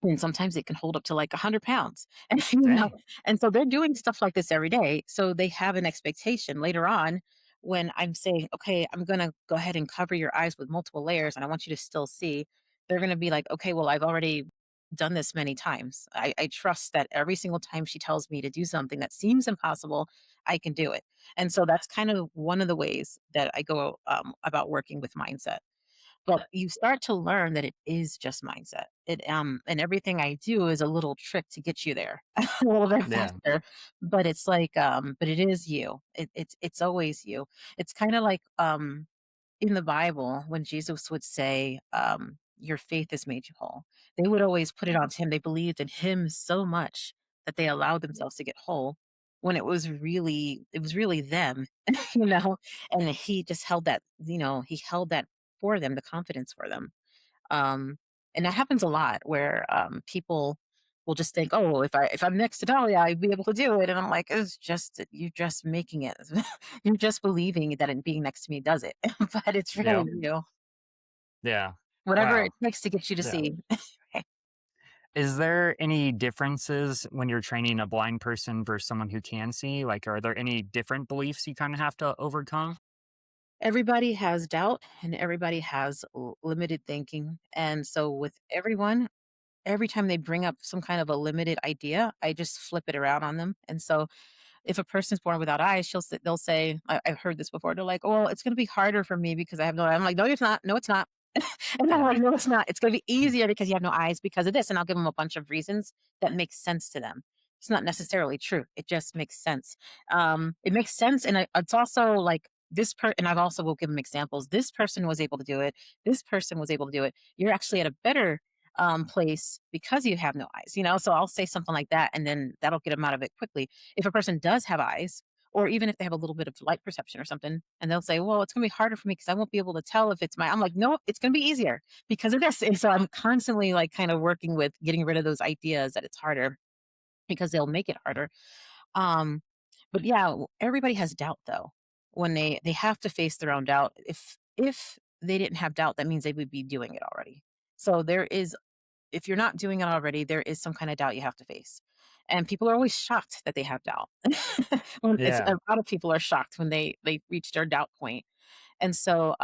and sometimes it can hold up to like 100 pounds. And, Dang. and so they're doing stuff like this every day. So they have an expectation later on when I'm saying, okay, I'm going to go ahead and cover your eyes with multiple layers, and I want you to still see. They're going to be like, okay, well, I've already done this many times. I trust that every single time she tells me to do something that seems impossible, I can do it. And so that's kind of one of the ways that I go about working with mindset. But you start to learn that it is just mindset. And everything I do is a little trick to get you there a little bit Yeah. faster. But it's like, but it is you. It's always you. It's kind of like in the Bible when Jesus would say, "Your faith has made you whole." They would always put it on him. They believed in him so much that they allowed themselves to get whole when it was really them, you know. And he just held that, he held that for them, the confidence for them. Um, and that happens a lot where people. will just think, oh, if I'm next to Dahlia, I'd be able to do it. And I'm like, it's just you're just making it. You're just believing that it being next to me does it. But it's Yeah. really Yeah. whatever Wow. it takes to get you to Yeah. see. Is there any differences when you're training a blind person versus someone who can see? Like, are there any different beliefs you kind of have to overcome? Everybody has doubt and everybody has limited thinking. And so with everyone, every time they bring up some kind of a limited idea, I just flip it around on them. And so if a person's born without eyes, they'll say, I've heard this before. They're like, "Oh, well, it's going to be harder for me because I have no." I'm like, "No, it's not. No, it's not." And I'm Yeah. like, "No, it's not. It's going to be easier because you have no eyes because of this." And I'll give them a bunch of reasons that make sense to them. It's not necessarily true. It just makes sense. It makes sense, and it's also like this per. And I've also will give them examples. This person was able to do it. This person was able to do it. You're actually at a better place because you have no eyes. So I'll say something like that, and then that'll get them out of it quickly. If a person does have eyes, or even if they have a little bit of light perception or something, and they'll say, "Well, it's going to be harder for me because I won't be able to tell if it's my." I'm like, "No, it's going to be easier because of this." And so I'm constantly like kind of working with getting rid of those ideas that it's harder because they'll make it harder. Um, but yeah, everybody has doubt though. When they have to face their own doubt. If they didn't have doubt, that means they would be doing it already. So there is if you're not doing it already, there is some kind of doubt you have to face. And people are always shocked that they have doubt. A Yeah. lot of people are shocked when they reach their doubt point. And so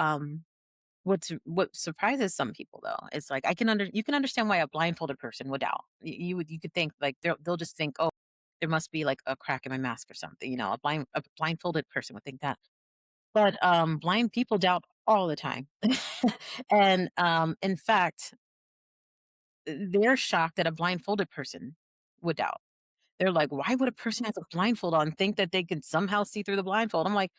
what surprises some people though is like you can understand why a blindfolded person would doubt. You could think like they'll just think, oh, there must be like a crack in my mask or something. A blindfolded person would think that. But blind people doubt all the time. And in fact, they're shocked that a blindfolded person would doubt. They're like, "Why would a person have a blindfold on think that they could somehow see through the blindfold?" I'm like,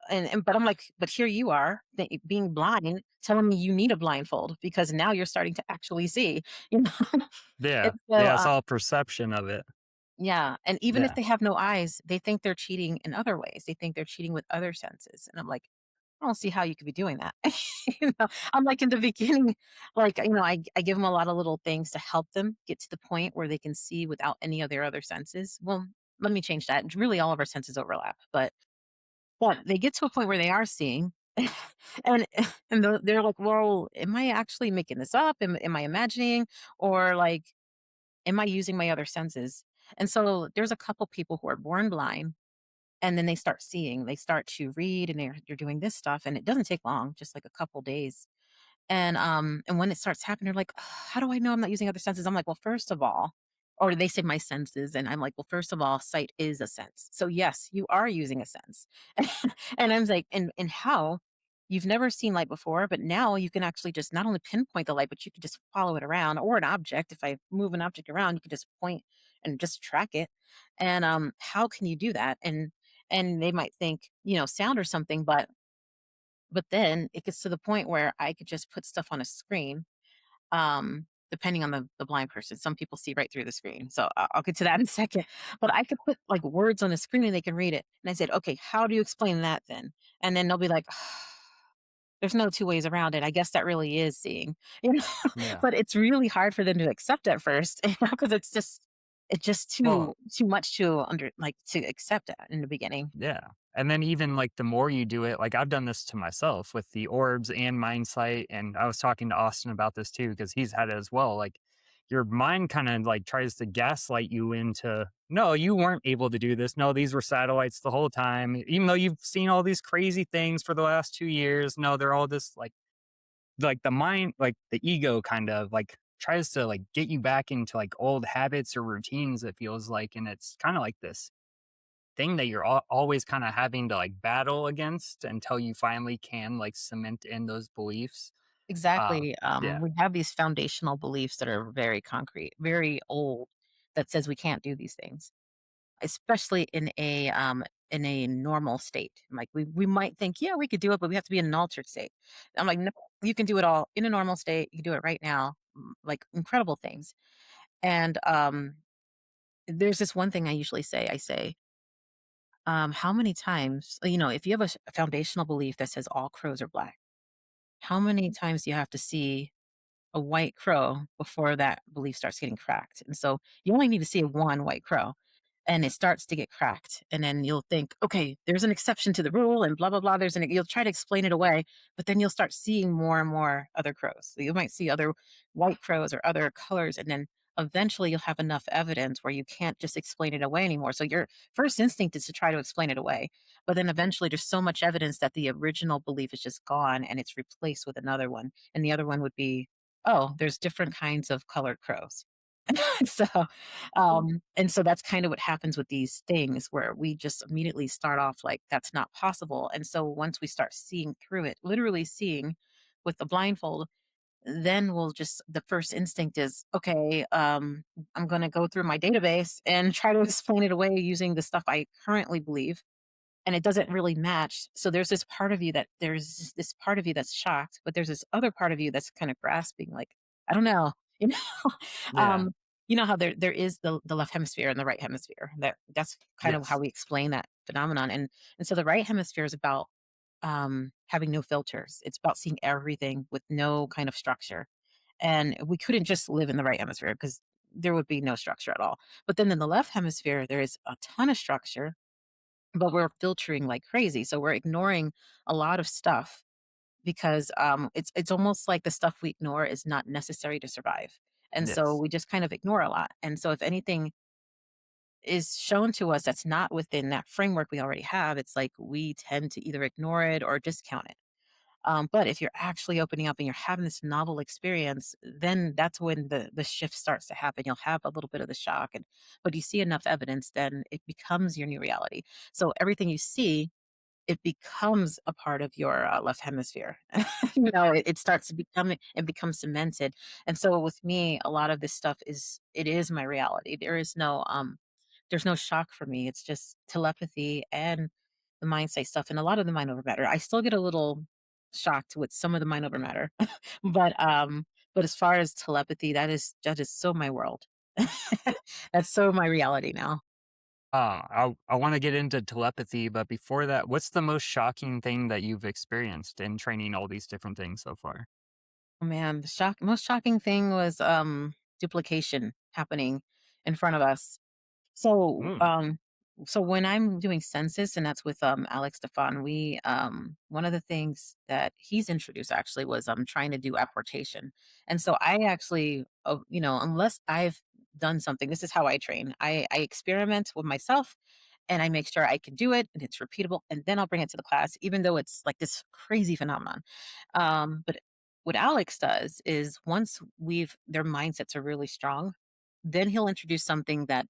but I'm like, "But here you are, being blind, telling me you need a blindfold because now you're starting to actually see." You know? Yeah. And so, Yeah. It's all perception of it. yeah, and even if Yeah. they have no eyes, they think they're cheating in other ways. They think they're cheating with other senses, and I'm like, I don't see how you could be doing that. I'm like in the beginning, like, I give them a lot of little things to help them get to the point where they can see without any of their other senses. Well, let me change that. Really, all of our senses overlap, but they get to a point where they are seeing, and they're like, "Well, am I actually making this up? Am I imagining, or like, am I using my other senses?" And so there's a couple people who are born blind and then they start seeing, they start to read and they're doing this stuff and it doesn't take long, just like a couple days. And when it starts happening, they're like, how do I know I'm not using other senses? I'm like, well, first of all, or they say my senses, and I'm like, well, first of all, sight is a sense. So yes, you are using a sense. And I'm like, and how? You've never seen light before, but now you can actually just not only pinpoint the light, but you can just follow it around or an object. If I move an object around, you can just point and just track it. And how can you do that? And they might think, sound or something, but then it gets to the point where I could just put stuff on a screen, depending on the blind person. Some people see right through the screen. So I'll get to that in a second. But I could put like words on the screen and they can read it. And I said, okay, how do you explain that then? And then they'll be like, there's no two ways around it. I guess that really is seeing, you know. Yeah. But it's really hard for them to accept at first, because it's just Well, too much to to accept it in the beginning. yeah. And then even like the more you do it, like I've done this to myself with the orbs and Mindsight. And I was talking to Austin about this too, because he's had it as well. Like your mind kind of like tries to gaslight you into, no, you weren't able to do this. No, these were satellites the whole time. Even though you've seen all these crazy things for the last 2 years. No, they're all this like the mind, like the ego kind of like tries to like get you back into like old habits or routines, it feels like. And it's kind of like this thing that you're always kind of having to like battle against until you finally can like cement in those beliefs. Uh, Exactly. yeah, We have these foundational beliefs that are very concrete, very old, that says we can't do these things, especially in a normal state. Like we might think, yeah, we could do it, but we have to be in an altered state. I'm like, no, you can do it all in a normal state. You can do it right now, like incredible things. And there's this one thing I usually say. I say, how many times, if you have a foundational belief that says all crows are black, how many times do you have to see a white crow before that belief starts getting cracked. And so you only need to see one white crow and it starts to get cracked. And then you'll think, okay, there's an exception to the rule and blah, blah, blah. You'll try to explain it away, but then you'll start seeing more and more other crows. So you might see other white crows or other colors. And then eventually you'll have enough evidence where you can't just explain it away anymore. So your first instinct is to try to explain it away. But then eventually there's so much evidence that the original belief is just gone and it's replaced with another one. And the other one would be, oh, there's different kinds of colored crows. So, and so that's kind of what happens with these things where we just immediately start off like that's not possible. And so once we start seeing through it, literally seeing with the blindfold, then we'll just the first instinct is okay, I'm going to go through my database and try to explain it away using the stuff I currently believe, and it doesn't really match. So there's this part of you that's shocked, but there's this other part of you that's kind of grasping, like, I don't know, you know, Yeah. um, you know how there is the left hemisphere and the right hemisphere. That's kind of how Yes. we explain that phenomenon. And so the right hemisphere is about having no filters. It's about seeing everything with no kind of structure. And we couldn't just live in the right hemisphere because there would be no structure at all. But then in the left hemisphere, there is a ton of structure, but we're filtering like crazy. So we're ignoring a lot of stuff because it's almost like the stuff we ignore is not necessary to survive. And so Yes. we just kind of ignore a lot. And so if anything is shown to us that's not within that framework we already have, it's like we tend to either ignore it or discount it. But if you're actually opening up and you're having this novel experience, then that's when the shift starts to happen. You'll have a little bit of the shock, and but you see enough evidence, then it becomes your new reality. So everything you see, it becomes a part of your left hemisphere. It starts to become it becomes cemented. And so with me, a lot of this stuff is my reality. There's no shock for me. It's just telepathy and the mindset stuff and a lot of the mind over matter. I still get a little shocked with some of the mind over matter. But as far as telepathy, that is so my world. That's so my reality now. I want to get into telepathy, but before that, what's the most shocking thing that you've experienced in training all these different things so far? Oh man, the most shocking thing was duplication happening in front of us. So, Mm, um, so when I'm doing census, and that's with Alex Stefan, we one of the things that he's introduced actually was trying to do apportation, and so I actually, unless I've done something, this is how I train. I experiment with myself, and I make sure I can do it and it's repeatable, and then I'll bring it to the class, even though it's like this crazy phenomenon. But what Alex does is once we've their mindsets are really strong, then he'll introduce something that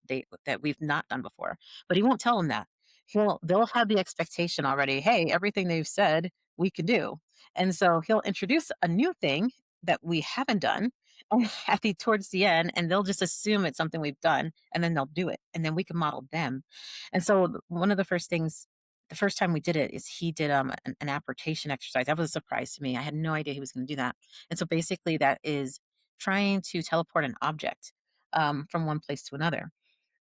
we've not done before, but he won't tell them that. They'll have the expectation already, "Hey, everything they've said, we can do." And so he'll introduce a new thing that we haven't done towards the end, and they'll just assume it's something we've done, and then they'll do it, and then we can model them. And so one of the first time we did it is he did an apportation exercise. That was a surprise to me. I had no idea he was going to do that. And so basically, that is trying to teleport an object from one place to another.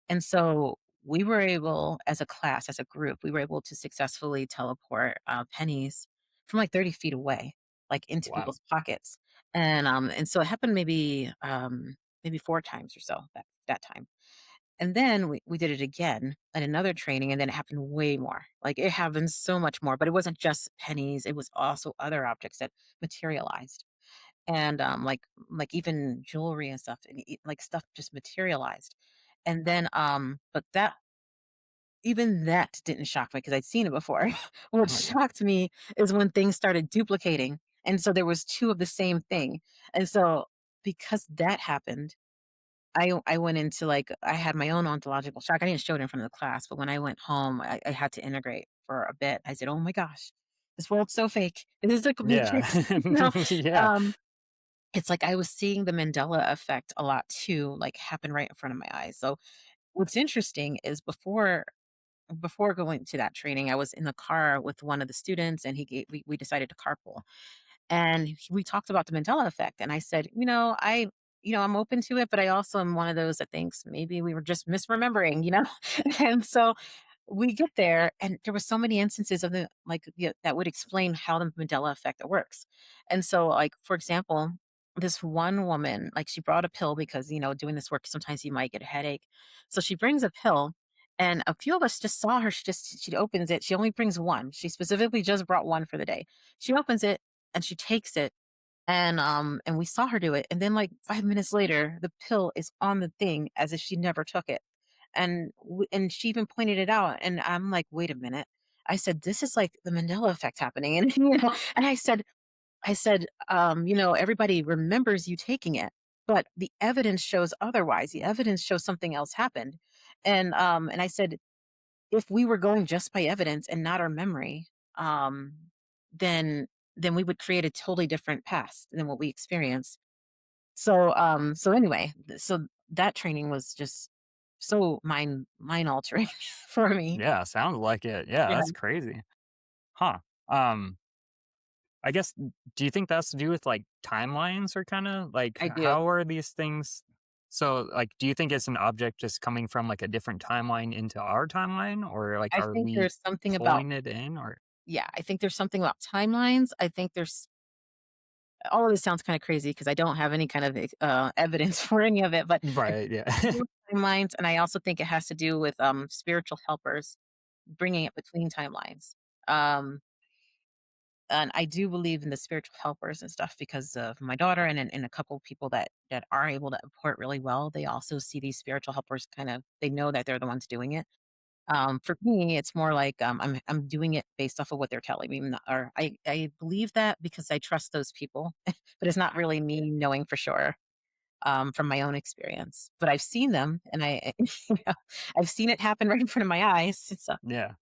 And so we were able, as a class, as a group, we were able to successfully teleport pennies from like 30 feet away, like into wow. people's pockets. And so it happened maybe four times or so that time. And then we did it again at another training, and then it happened way more. Like it happened so much more, but it wasn't just pennies, it was also other objects that materialized. And like even jewelry and stuff, and like stuff just materialized. And then but that even that didn't shock me because I'd seen it before. What Oh my god. shocked me is when things started duplicating. And so there was two of the same thing. And so because that happened, I went into like I had my own ontological shock. I didn't show it in front of the class, but when I went home, I had to integrate for a bit. I said, "Oh my gosh, this world's so fake. It is like a Yeah. matrix." You know, Yeah. um, it's like I was seeing the Mandela effect a lot too, like happen right in front of my eyes. So what's interesting is before going to that training, I was in the car with one of the students, and we decided to carpool. And we talked about the Mandela effect, and I said, I'm open to it, but I also am one of those that thinks maybe we were just misremembering. And so we get there, and there were so many instances of that would explain how the Mandela effect works. And so, like for example, this one woman, like, she brought a pill because, doing this work, sometimes you might get a headache. So she brings a pill, and a few of us just saw her. She opens it. She only brings one. She specifically just brought one for the day. She opens it and she takes it, and we saw her do it. And then, like, 5 minutes later, the pill is on the thing as if she never took it. And she even pointed it out. And I'm like, wait a minute. I said, this is like the Mandela effect happening. And and I said, everybody remembers you taking it, but the evidence shows otherwise. The evidence shows something else happened. And I said, if we were going just by evidence and not our memory, um, then then we would create a totally different past than what we experience. So anyway, so that training was just so mind altering for me. Yeah, sounds like it. Yeah, Yeah, that's crazy. Huh. Um, I guess, do you think that's to do with like timelines or kind of like I do. how are these things? So, like, do you think it's an object just coming from like a different timeline into our timeline, or like I are think we there's something about pulling it in, or yeah, I think there's something about timelines. I think there's all of this sounds kind of crazy because I don't have any kind of evidence for any of it, but I right? think Yeah, it has to do with timelines, and I also think it has to do with spiritual helpers bringing it between timelines. Um, and I do believe in the spiritual helpers and stuff because of my daughter and a couple of people that are able to import really well. They also see these spiritual helpers kind of they know that they're the ones doing it. For me, it's more like I'm doing it based off of what they're telling me, or I believe that because I trust those people, but it's not really me knowing for sure from my own experience. But I've seen them, and you know, I've seen it happen right in front of my eyes. So yeah.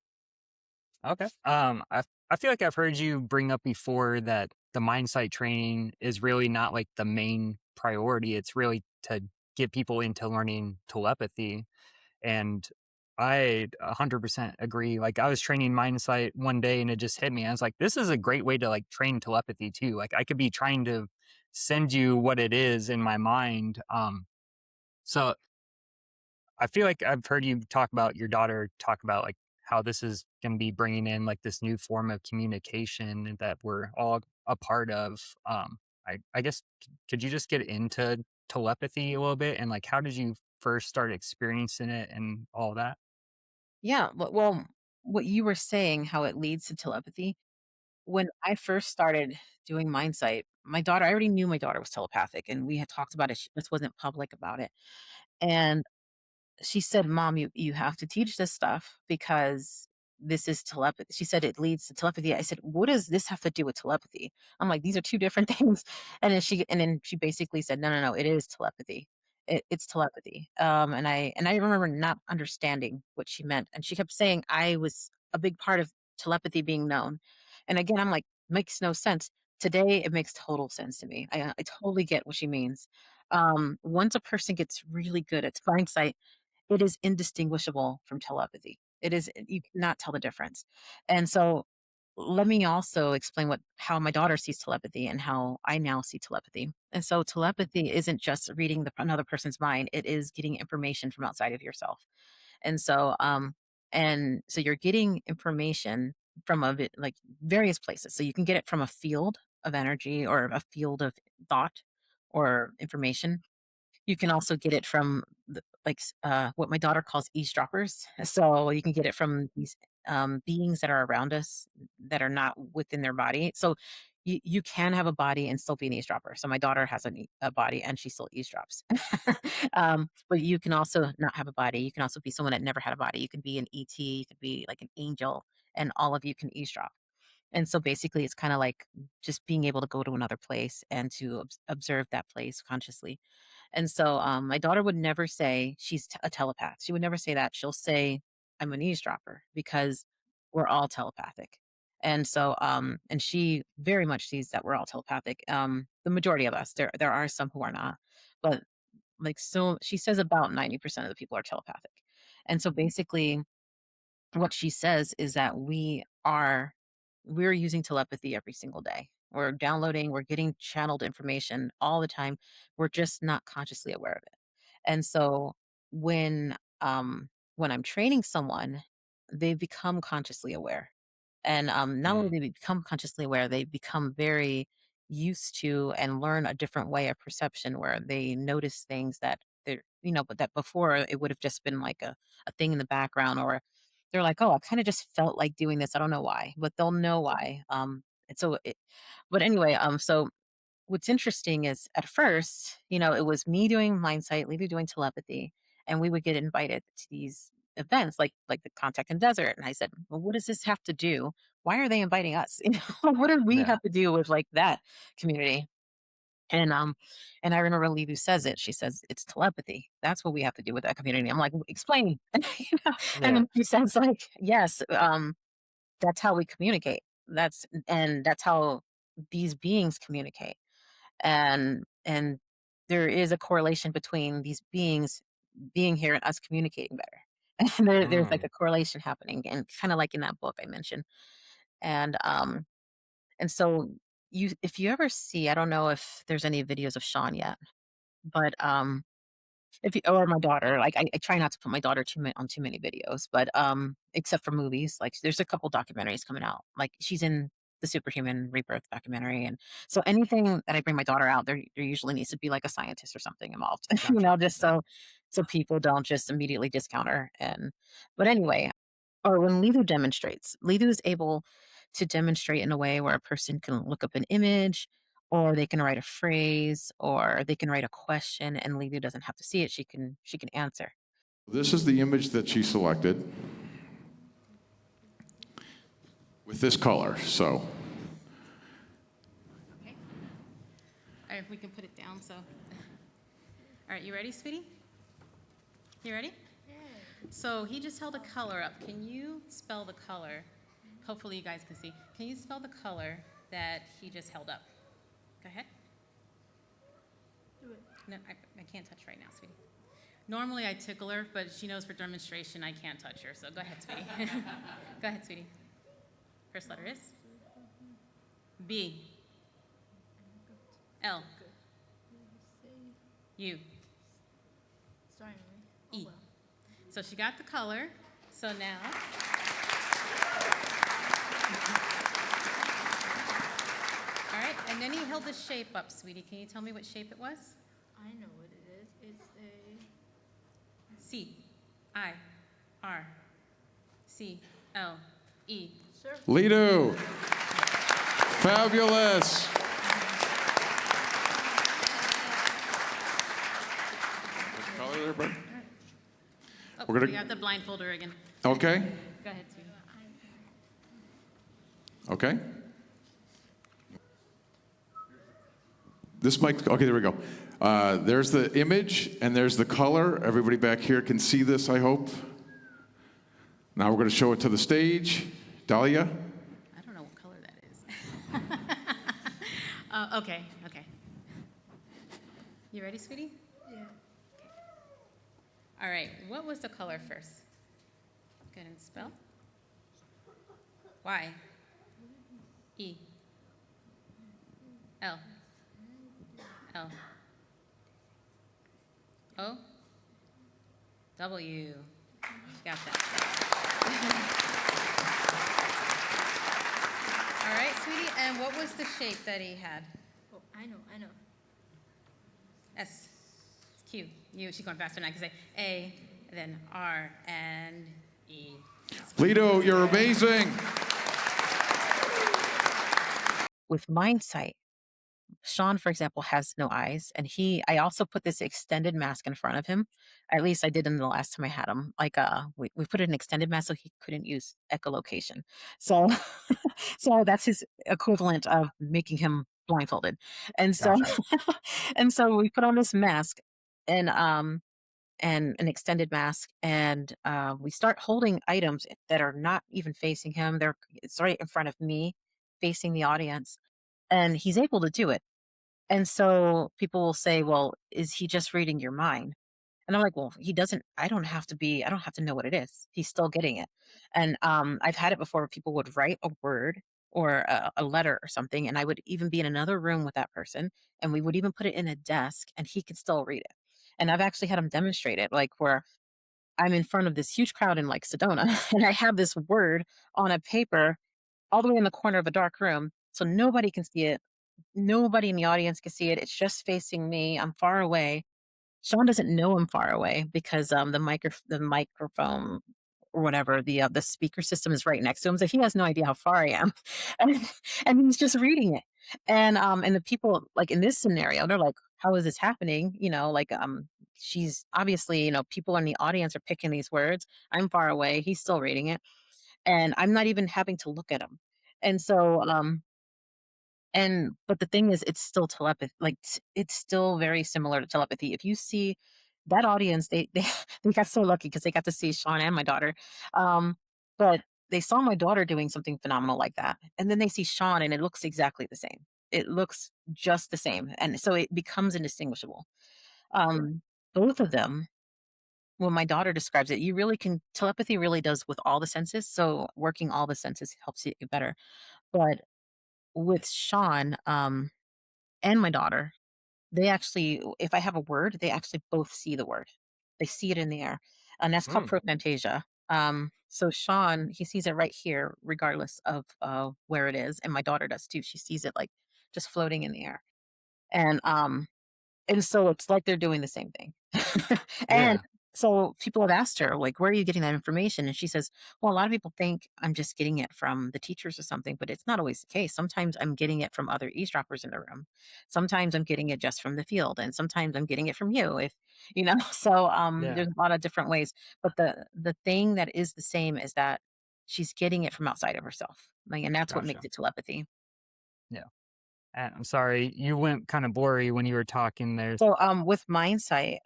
Okay. I feel like I've heard you bring up before that the Mindsight training is really not like the main priority. It's really to get people into learning telepathy. And I 100% agree. Like, I was training Mindsight one day and it just hit me. I was like, this is a great way to like train telepathy too. Like, I could be trying to send you what it is in my mind. So I feel like I've heard you talk about your daughter talk about like how this is going to be bringing in like this new form of communication that we're all a part of. I guess could you just get into telepathy a little bit and like how did you first start experiencing it and all that? yeah, well, what you were saying, how it leads to telepathy. When I first started doing Mindsight, I already knew my daughter was telepathic, and we had talked about it. She just wasn't public about it, and she said, "Mom, you have to teach this stuff because this is telepathy." She said, "It leads to telepathy." I said, "What does this have to do with telepathy?" I'm like, "These are 2 different things." And then she basically said, "No, no, no, it is telepathy. It's telepathy." And I remember not understanding what she meant, and she kept saying I was a big part of telepathy being known. And again, I'm like, "Makes no sense." Today, it makes total sense to me. I totally get what she means. Once a person gets really good at hindsight, it is indistinguishable from telepathy. It is you cannot tell the difference. And so let me also explain what how my daughter sees telepathy and how I now see telepathy. And so telepathy isn't just reading another person's mind, it is getting information from outside of yourself. And so you're getting information from like various places. So you can get it from a field of energy or a field of thought or information. You can also get it from what my daughter calls eavesdroppers. So you can get it from these beings that are around us that are not within their body. So you can have a body and still be an eavesdropper. So my daughter has a body and she still eavesdrops. But you can also not have a body. You can also be someone that never had a body. You could be an ET. You could be like an angel, and all of you can eavesdrop. And so basically, it's kind of like just being able to go to another place and to observe that place consciously. And so, my daughter would never say she's a telepath. She would never say that. She'll say, "I'm an eavesdropper," because we're all telepathic. And so, and she very much sees that we're all telepathic. The majority of us. There are some who are not, but like so, she says about 90% of the people are telepathic. And so, basically, what she says is that we're using telepathy every single day. We're downloading, we're getting channeled information all the time. We're just not consciously aware of it. And so when when I'm training someone, they become consciously aware. And not only Mm, do they become consciously aware, they become very used to and learn a different way of perception where they notice things that they're, but that before it would have just been like a thing in the background, or they're like, oh, I kind of just felt like doing this. I don't know why, but they'll know why. And so but anyway, so what's interesting is at first, it was me doing Mindsight, Lidu doing telepathy, and we would get invited to these events like the Contact and Desert. And I said, well, what does this have to do? Why are they inviting us? What do we Yeah. have to do with like that community? And and I remember Lidu says it. She says it's telepathy. That's what we have to do with that community. I'm like, explain. And Yeah. then she says like, yes, that's how we communicate. And that's how these beings communicate, and there is a correlation between these beings being here and us communicating better. And there's like Mm. a correlation happening, and kind of like in that book I mentioned. And so if you ever see, I don't know if there's any videos of Sean yet, but if you, or my daughter, like I try not to put my daughter on too many videos, but except for movies. Like there's a couple documentaries coming out. Like she's in the Superhuman Rebirth documentary, and so anything that I bring my daughter out, there usually needs to be like a scientist or something involved, Gotcha. just Yeah. so people don't just immediately discount her. And but anyway, or when Lidu demonstrates, Lidu is able to demonstrate in a way where a person can look up an image, or they can write a phrase, or they can write a question, and Lidu doesn't have to see it. She can answer. This is the image that she selected with this color. So, Okay. All right, we can put it down. So, all right, you ready, sweetie? You ready? So he just held a color up. Can you spell the color? Hopefully you guys can see. Can you spell the color that he just held up? Go ahead. Do it. No, I can't touch right now, sweetie. Normally I tickle her, but she knows for demonstration I can't touch her. So go ahead, sweetie. Go ahead, sweetie. First letter is B. L. U. Sorry, E. oh, well. So she got the color. So now, all right, and then he held the shape up, sweetie. Can you tell me what shape it was? I know what it is. It's a C, I, R, C, L, E. circle. Lidu, fabulous. What color there, bud? Oh, We're gonna- we got the blindfolder again. Okay, Go ahead, sweetie. okay. This mic, okay, there we go. There's the image and there's the color. Everybody back here can see this, I hope. Now we're going to show it to the stage. Dalia? I don't know what color that is. Okay. You ready, sweetie? Yeah. All right, what was the color first? Go ahead and spell. Y. E. L. L. O. W. Got that. All right, sweetie, and what was the shape that he had? Oh, I know. S. Q. U. She's going faster than I can say. A, then R, and E. Lidu, you're amazing. With Mindsight, Sean, for example, has no eyes, and I also put this extended mask in front of him. At least I did in the last time I had him. Like, we put an extended mask so he couldn't use echolocation. So, so that's his equivalent of making him blindfolded. And so, Gotcha. and so we put on this mask, and an extended mask, and we start holding items that are not even facing him. It's right in front of me, facing the audience, and he's able to do it. And so people will say, well, is he just reading your mind? And I'm like, well, he doesn't, I don't have to know what it is. He's still getting it. And I've had it before where people would write a word or a letter or something, and I would even be in another room with that person, and we would even put it in a desk, and he could still read it. And I've actually had him demonstrate it, like where I'm in front of this huge crowd in like Sedona, and I have this word on a paper all the way in the corner of a dark room, so nobody can see it. Nobody in the audience can see it. It's just facing me. I'm far away. Sean doesn't know I'm far away because the microphone or whatever the speaker system is right next to him, so he has no idea how far I am, and he's just reading it, and the people like in this scenario, they're like, "How is this happening?" Like she's obviously people in the audience are picking these words. I'm far away. He's still reading it, and I'm not even having to look at him, and so but the thing is, it's still telepathy. Like it's still very similar to telepathy. If you see that audience, they they got so lucky because they got to see Sean and my daughter. Um, but they saw my daughter doing something phenomenal like that, and then they see Sean, and it looks exactly the same. It looks just the same, and so it becomes indistinguishable. Both of them. When my daughter describes it, you really can telepathy really does with all the senses. So working all the senses helps you get better. But with Sean, and my daughter, they actually if I have a word, they actually both see the word. They see it in the air, and that's called Mm, prophantasia. So Sean, he sees it right here regardless of, where it is, and my daughter does too. She sees it, like, just floating in the air, and, and so it's like they're doing the same thing. And yeah, so people have asked her, like, "Where are you getting that information?" And she says, "Well, a lot of people think I'm just getting it from the teachers or something, but it's not always the case. Sometimes I'm getting it from other eavesdroppers in the room. Sometimes I'm getting it just from the field, and sometimes I'm getting it from you, if so yeah, there's a lot of different ways. But the thing that is the same is that she's getting it from outside of herself. Like, and that's what makes gotcha. it telepathy. Yeah. I'm sorry, you went kind of blurry when you were talking there. So, with Mindsight,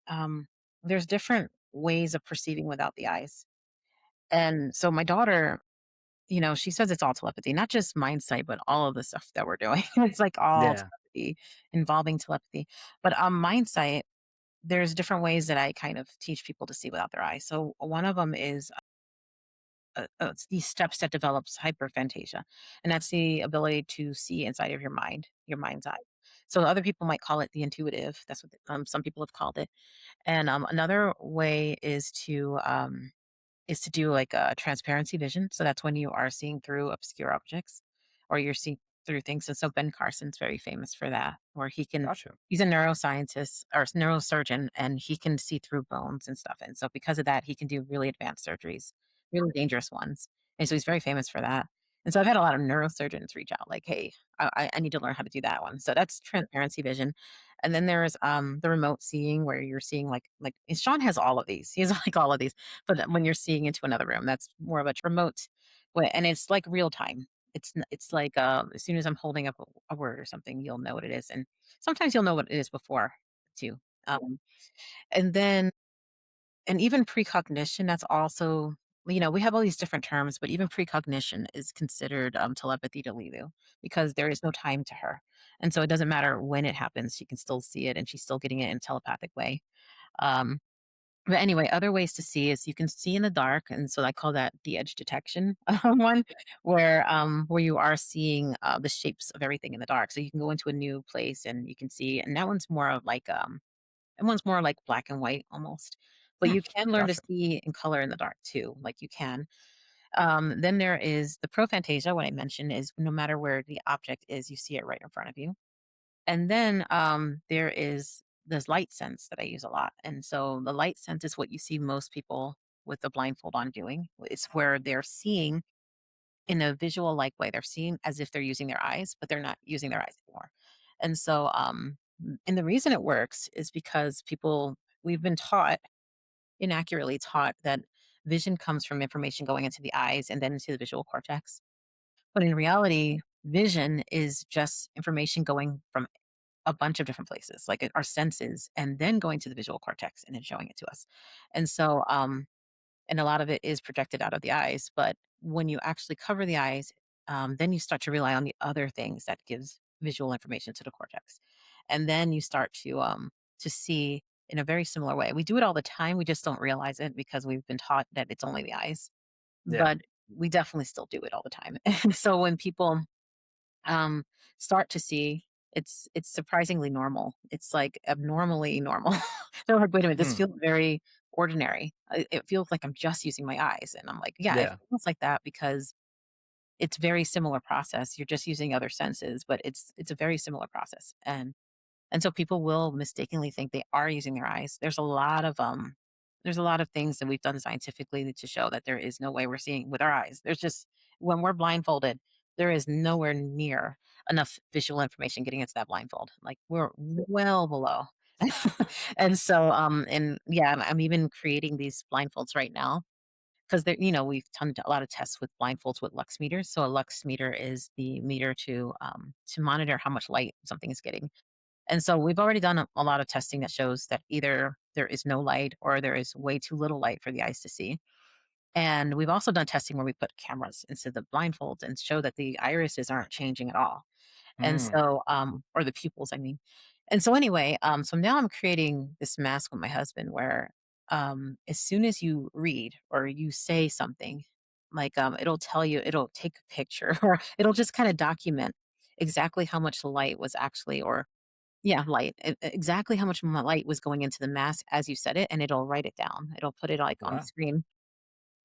um, there's different ways of perceiving without the eyes. And so my daughter, she says it's all telepathy, not just Mindsight, but all of the stuff that we're doing. It's like all Yeah, telepathy, involving telepathy. But Mindsight, there's different ways that I kind of teach people to see without their eyes. So one of them is it's these steps that develops hyperphantasia, and that's the ability to see inside of your mind's eye. So other people might call it the intuitive. That's what some people have called it. And another way is to do like a transparency vision. So that's when you are seeing through obscure objects, or you're seeing through things. And so Ben Carson's very famous for that, where gotcha. he's a neuroscientist or neurosurgeon, and he can see through bones and stuff. And so because of that, he can do really advanced surgeries, really dangerous ones. And so he's very famous for that. And so I've had a lot of neurosurgeons reach out like, hey, I need to learn how to do that one. So that's transparency vision. And then there's the remote seeing, where you're seeing like and Sean has all of these. He has like all of these, but then when you're seeing into another room, that's more of a remote way, and it's like real time. It's like, as soon as I'm holding up a word or something, you'll know what it is, and sometimes you'll know what it is before too. And then and even precognition, that's also we have all these different terms, but even precognition is considered, telepathy to Lidu, because there is no time to her, and so it doesn't matter when it happens, she can still see it, and she's still getting it in a telepathic way. Um, but anyway, other ways to see is you can see in the dark, and so I call that the edge detection one, where you are seeing the shapes of everything in the dark. So you can go into a new place and you can see, and that one's more like black and white almost. But Hmm, you can learn to gotcha. see in color in the dark too, like you can. Then there is the prophantasia. What I mentioned is no matter where the object is, you see it right in front of you. And then there is this light sense that I use a lot. And so the light sense is what you see most people with the blindfold on doing. It's where they're seeing in a visual like way. They're seeing as if they're using their eyes, but they're not using their eyes anymore. And so, and the reason it works is because we've been taught, inaccurately taught, that vision comes from information going into the eyes and then into the visual cortex. But in reality, vision is just information going from a bunch of different places, like our senses, and then going to the visual cortex and then showing it to us. And so, and a lot of it is projected out of the eyes. But when you actually cover the eyes, then you start to rely on the other things that gives visual information to the cortex, and then you start to see in a very similar way. We do it all the time. We just don't realize it because we've been taught that it's only the eyes, Yeah. but we definitely still do it all the time. And so when people um, start to see, it's surprisingly normal. It's like abnormally normal. They're like, "Wait a minute, this Hmm, feels very ordinary. It feels like I'm just using my eyes." And I'm like, "Yeah, it yeah. feels like that because it's very similar process. You're just using other senses, but it's a very similar process. And so people will mistakenly think they are using their eyes. There's a lot of things that we've done scientifically to show that there is no way we're seeing with our eyes. There's just when we're blindfolded, there is nowhere near enough visual information getting into that blindfold. Like we're well below. And so and yeah, I'm even creating these blindfolds right now because we've done a lot of tests with blindfolds with lux meters. So a lux meter is the meter to monitor how much light something is getting. And so we've already done a lot of testing that shows that either there is no light or there is way too little light for the eyes to see. And we've also done testing where we put cameras into the blindfolds and show that the irises aren't changing at all. And Mm. so, or the pupils, I mean. And so anyway, so now I'm creating this mask with my husband where as soon as you read or you say something, like it'll tell you, it'll take a picture or it'll just kind of document exactly how much light was actually, or yeah, light. Exactly how much light was going into the mask as you said it, and it'll write it down. It'll put it like on the Wow. screen.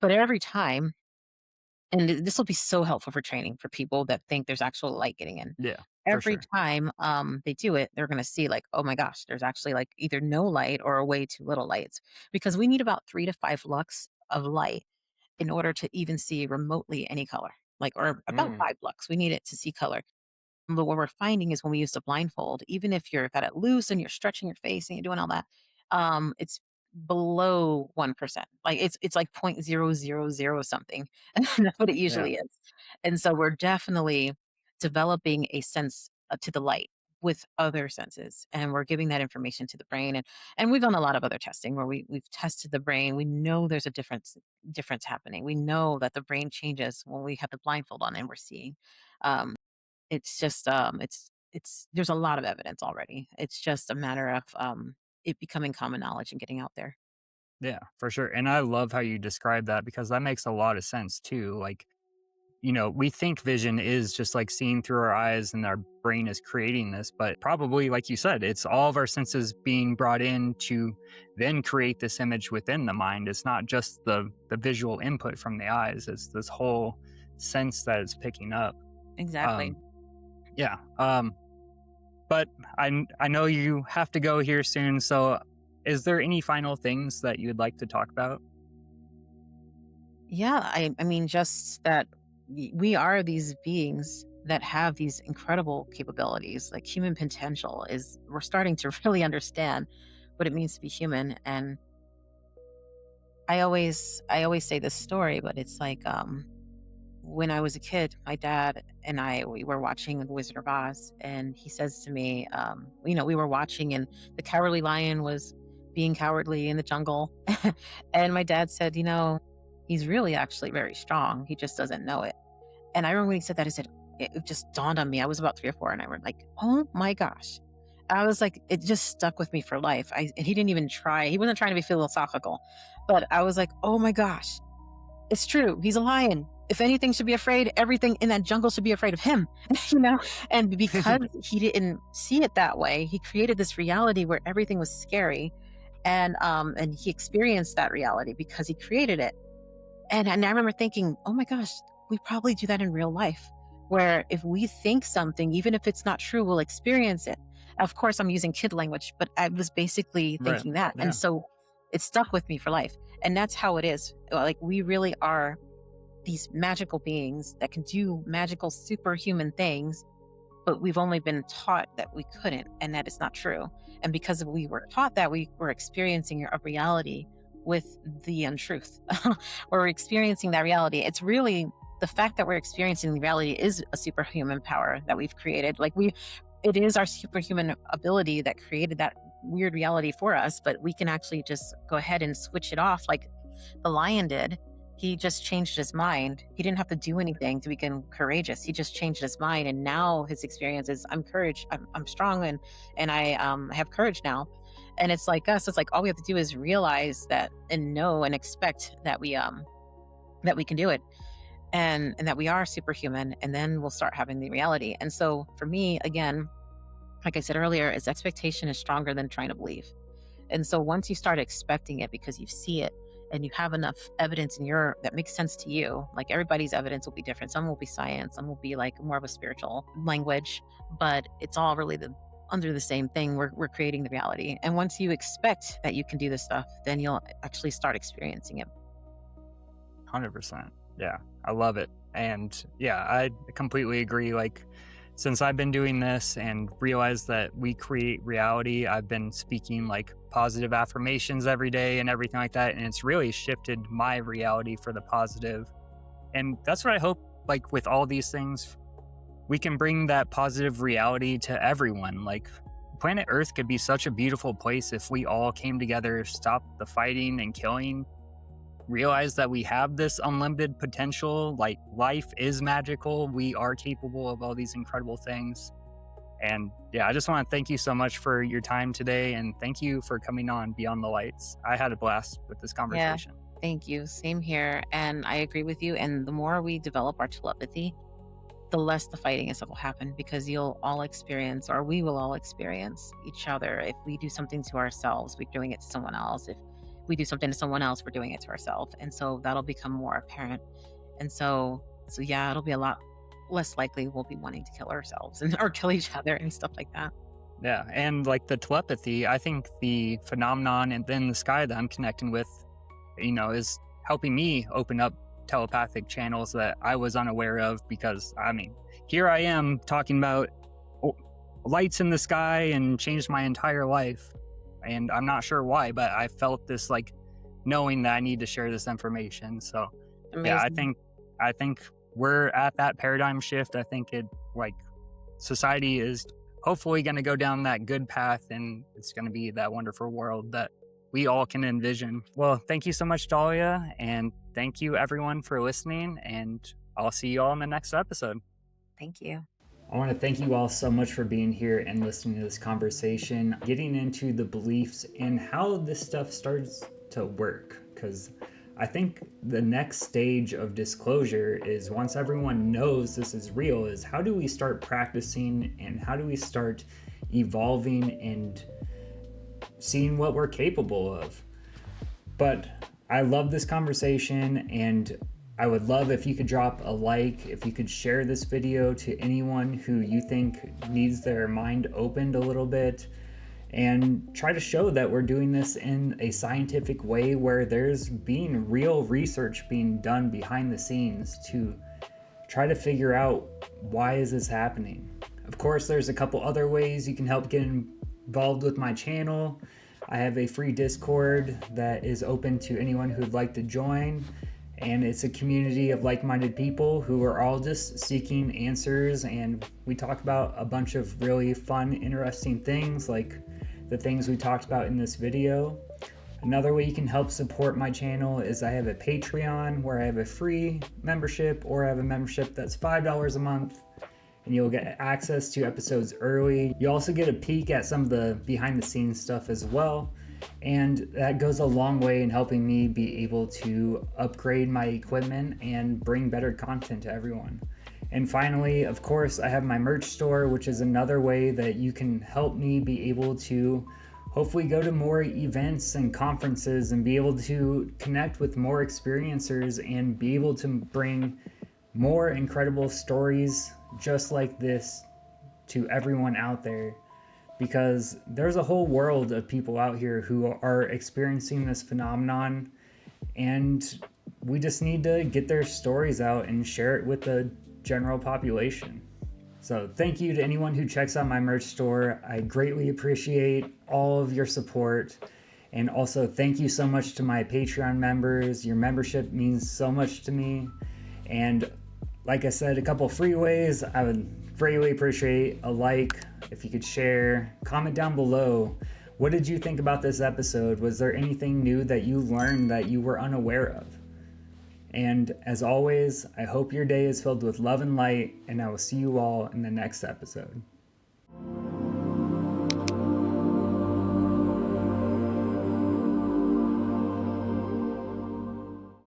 But every time, and this will be so helpful for training for people that think there's actual light getting in. Yeah, for Every sure. time they do it, they're gonna see like, oh my gosh, there's actually like either no light or way too little light. Because we need about 3 to 5 lux of light in order to even see remotely any color. Like or about Mm. 5 lux. We need it to see color. But what we're finding is when we use the blindfold, even if you've got it loose and you're stretching your face and you're doing all that, it's below 1%. Like it's like 0.000 something. That's what it Yeah. usually is. And so we're definitely developing a sense to the light with other senses, and we're giving that information to the brain. And we've done a lot of other testing where we've tested the brain. We know there's a difference happening. We know that the brain changes when we have the blindfold on and we're seeing. Um, it's just, it's there's a lot of evidence already. It's just a matter of, it becoming common knowledge and getting out there. Yeah, for sure. And I love how you describe that because that makes a lot of sense too. Like, we think vision is just like seeing through our eyes and our brain is creating this, but probably, like you said, it's all of our senses being brought in to then create this image within the mind. It's not just the visual input from the eyes, it's this whole sense that it's picking up. Exactly. Um, yeah. But I know you have to go here soon. So is there any final things that you'd like to talk about? Yeah, I mean, just that we are these beings that have these incredible capabilities. Like human potential is we're starting to really understand what it means to be human. And I always say this story, but it's like when I was a kid, my dad and we were watching The Wizard of Oz, and he says to me, we were watching, and the cowardly lion was being cowardly in the jungle, and my dad said, he's really actually very strong. He just doesn't know it. And I remember when he said that, I said, it just dawned on me. I was about 3 or 4, and I were like, oh my gosh. I was like, it just stuck with me for life. And he didn't even try. He wasn't trying to be philosophical, but I was like, oh my gosh, it's true. He's a lion. If anything should be afraid, everything in that jungle should be afraid of him, you know? And because he didn't see it that way, he created this reality where everything was scary. And he experienced that reality because he created it. And I remember thinking, oh my gosh, we probably do that in real life, where if we think something, even if it's not true, we'll experience it. Of course, I'm using kid language, but I was basically Right. thinking that. And Yeah. so it stuck with me for life. And that's how it is. Like, we really are these magical beings that can do magical, superhuman things, but we've only been taught that we couldn't, and that is not true. And because we were taught that, we were experiencing a reality with the untruth. We're experiencing that reality. It's really the fact that we're experiencing the reality is a superhuman power that we've created. It is our superhuman ability that created that weird reality for us, but we can actually just go ahead and switch it off like the lion did. He just changed his mind. He didn't have to do anything to become courageous. He just changed his mind, and now his experience is, I'm courage. I'm strong, and I have courage now. And it's like us. It's like all we have to do is realize that and know and expect that we can do it, and that we are superhuman, and then we'll start having the reality. And so for me, again, like I said earlier, is expectation is stronger than trying to believe. And so once you start expecting it because you see it, and you have enough evidence in your that makes sense to you. Like everybody's evidence will be different. Some will be science, some will be like more of a spiritual language, but it's all really under the same thing. We're creating the reality. And once you expect that you can do this stuff, then you'll actually start experiencing it. 100%. Yeah, I love it. And yeah, I completely agree. Like, since I've been doing this and realized that we create reality, I've been speaking like positive affirmations every day and everything like that. And it's really shifted my reality for the positive. And that's what I hope, like with all these things, we can bring that positive reality to everyone. Like, planet Earth could be such a beautiful place if we all came together, stopped the fighting and killing, realize that we have this unlimited potential. Like, life is magical. We are capable of all these incredible things. And yeah, I just want to thank you so much for your time today. And thank you for coming on Beyond the Lights. I had a blast with this conversation. Yeah, thank you. Same here. And I agree with you. And the more we develop our telepathy, the less the fighting and stuff will happen, because you'll all experience, or we will all experience each other. If we do something to ourselves, we're doing it to someone else. If we do something to someone else, we're doing it to ourselves. And so that'll become more apparent. And so yeah, it'll be a lot less likely we'll be wanting to kill ourselves or kill each other and stuff like that. Yeah. And like the telepathy, I think the phenomenon and then the sky that I'm connecting with, is helping me open up telepathic channels that I was unaware of, because I mean, here I am talking about lights in the sky and changed my entire life, and I'm not sure why, but I felt this like knowing that I need to share this information. So Amazing. Yeah, I think we're at that paradigm shift. I think society is hopefully going to go down that good path, and it's going to be that wonderful world that we all can envision. Well, thank you so much, Dalia, and thank you everyone for listening, and I'll see you all in the next episode. Thank you. I want to thank you all so much for being here and listening to this conversation, getting into the beliefs and how this stuff starts to work, because I think the next stage of disclosure is, once everyone knows this is real, is how do we start practicing and how do we start evolving and seeing what we're capable of. But I love this conversation, and I would love if you could drop a like, if you could share this video to anyone who you think needs their mind opened a little bit, and try to show that we're doing this in a scientific way where there's being real research being done behind the scenes to try to figure out why is this happening. Of course, there's a couple other ways you can help get involved with my channel. I have a free Discord that is open to anyone who'd like to join, and it's a community of like-minded people who are all just seeking answers, and we talk about a bunch of really fun, interesting things like the things we talked about in this video. Another way you can help support my channel is I have a Patreon where I have a free membership, or I have a membership that's $5 a month, and you'll get access to episodes early. You also get a peek at some of the behind the scenes stuff as well, and that goes a long way in helping me be able to upgrade my equipment and bring better content to everyone. And finally, of course, I have my merch store, which is another way that you can help me be able to hopefully go to more events and conferences and be able to connect with more experiencers and be able to bring more incredible stories just like this to everyone out there, because there's a whole world of people out here who are experiencing this phenomenon, and we just need to get their stories out and share it with the general population. So thank you to anyone who checks out my merch store. I greatly appreciate all of your support. And also thank you so much to my Patreon members. Your membership means so much to me. And like I said, a couple free ways. I would greatly appreciate a like, if you could share, comment down below. What did you think about this episode? Was there anything new that you learned that you were unaware of? And as always, I hope your day is filled with love and light, and I will see you all in the next episode.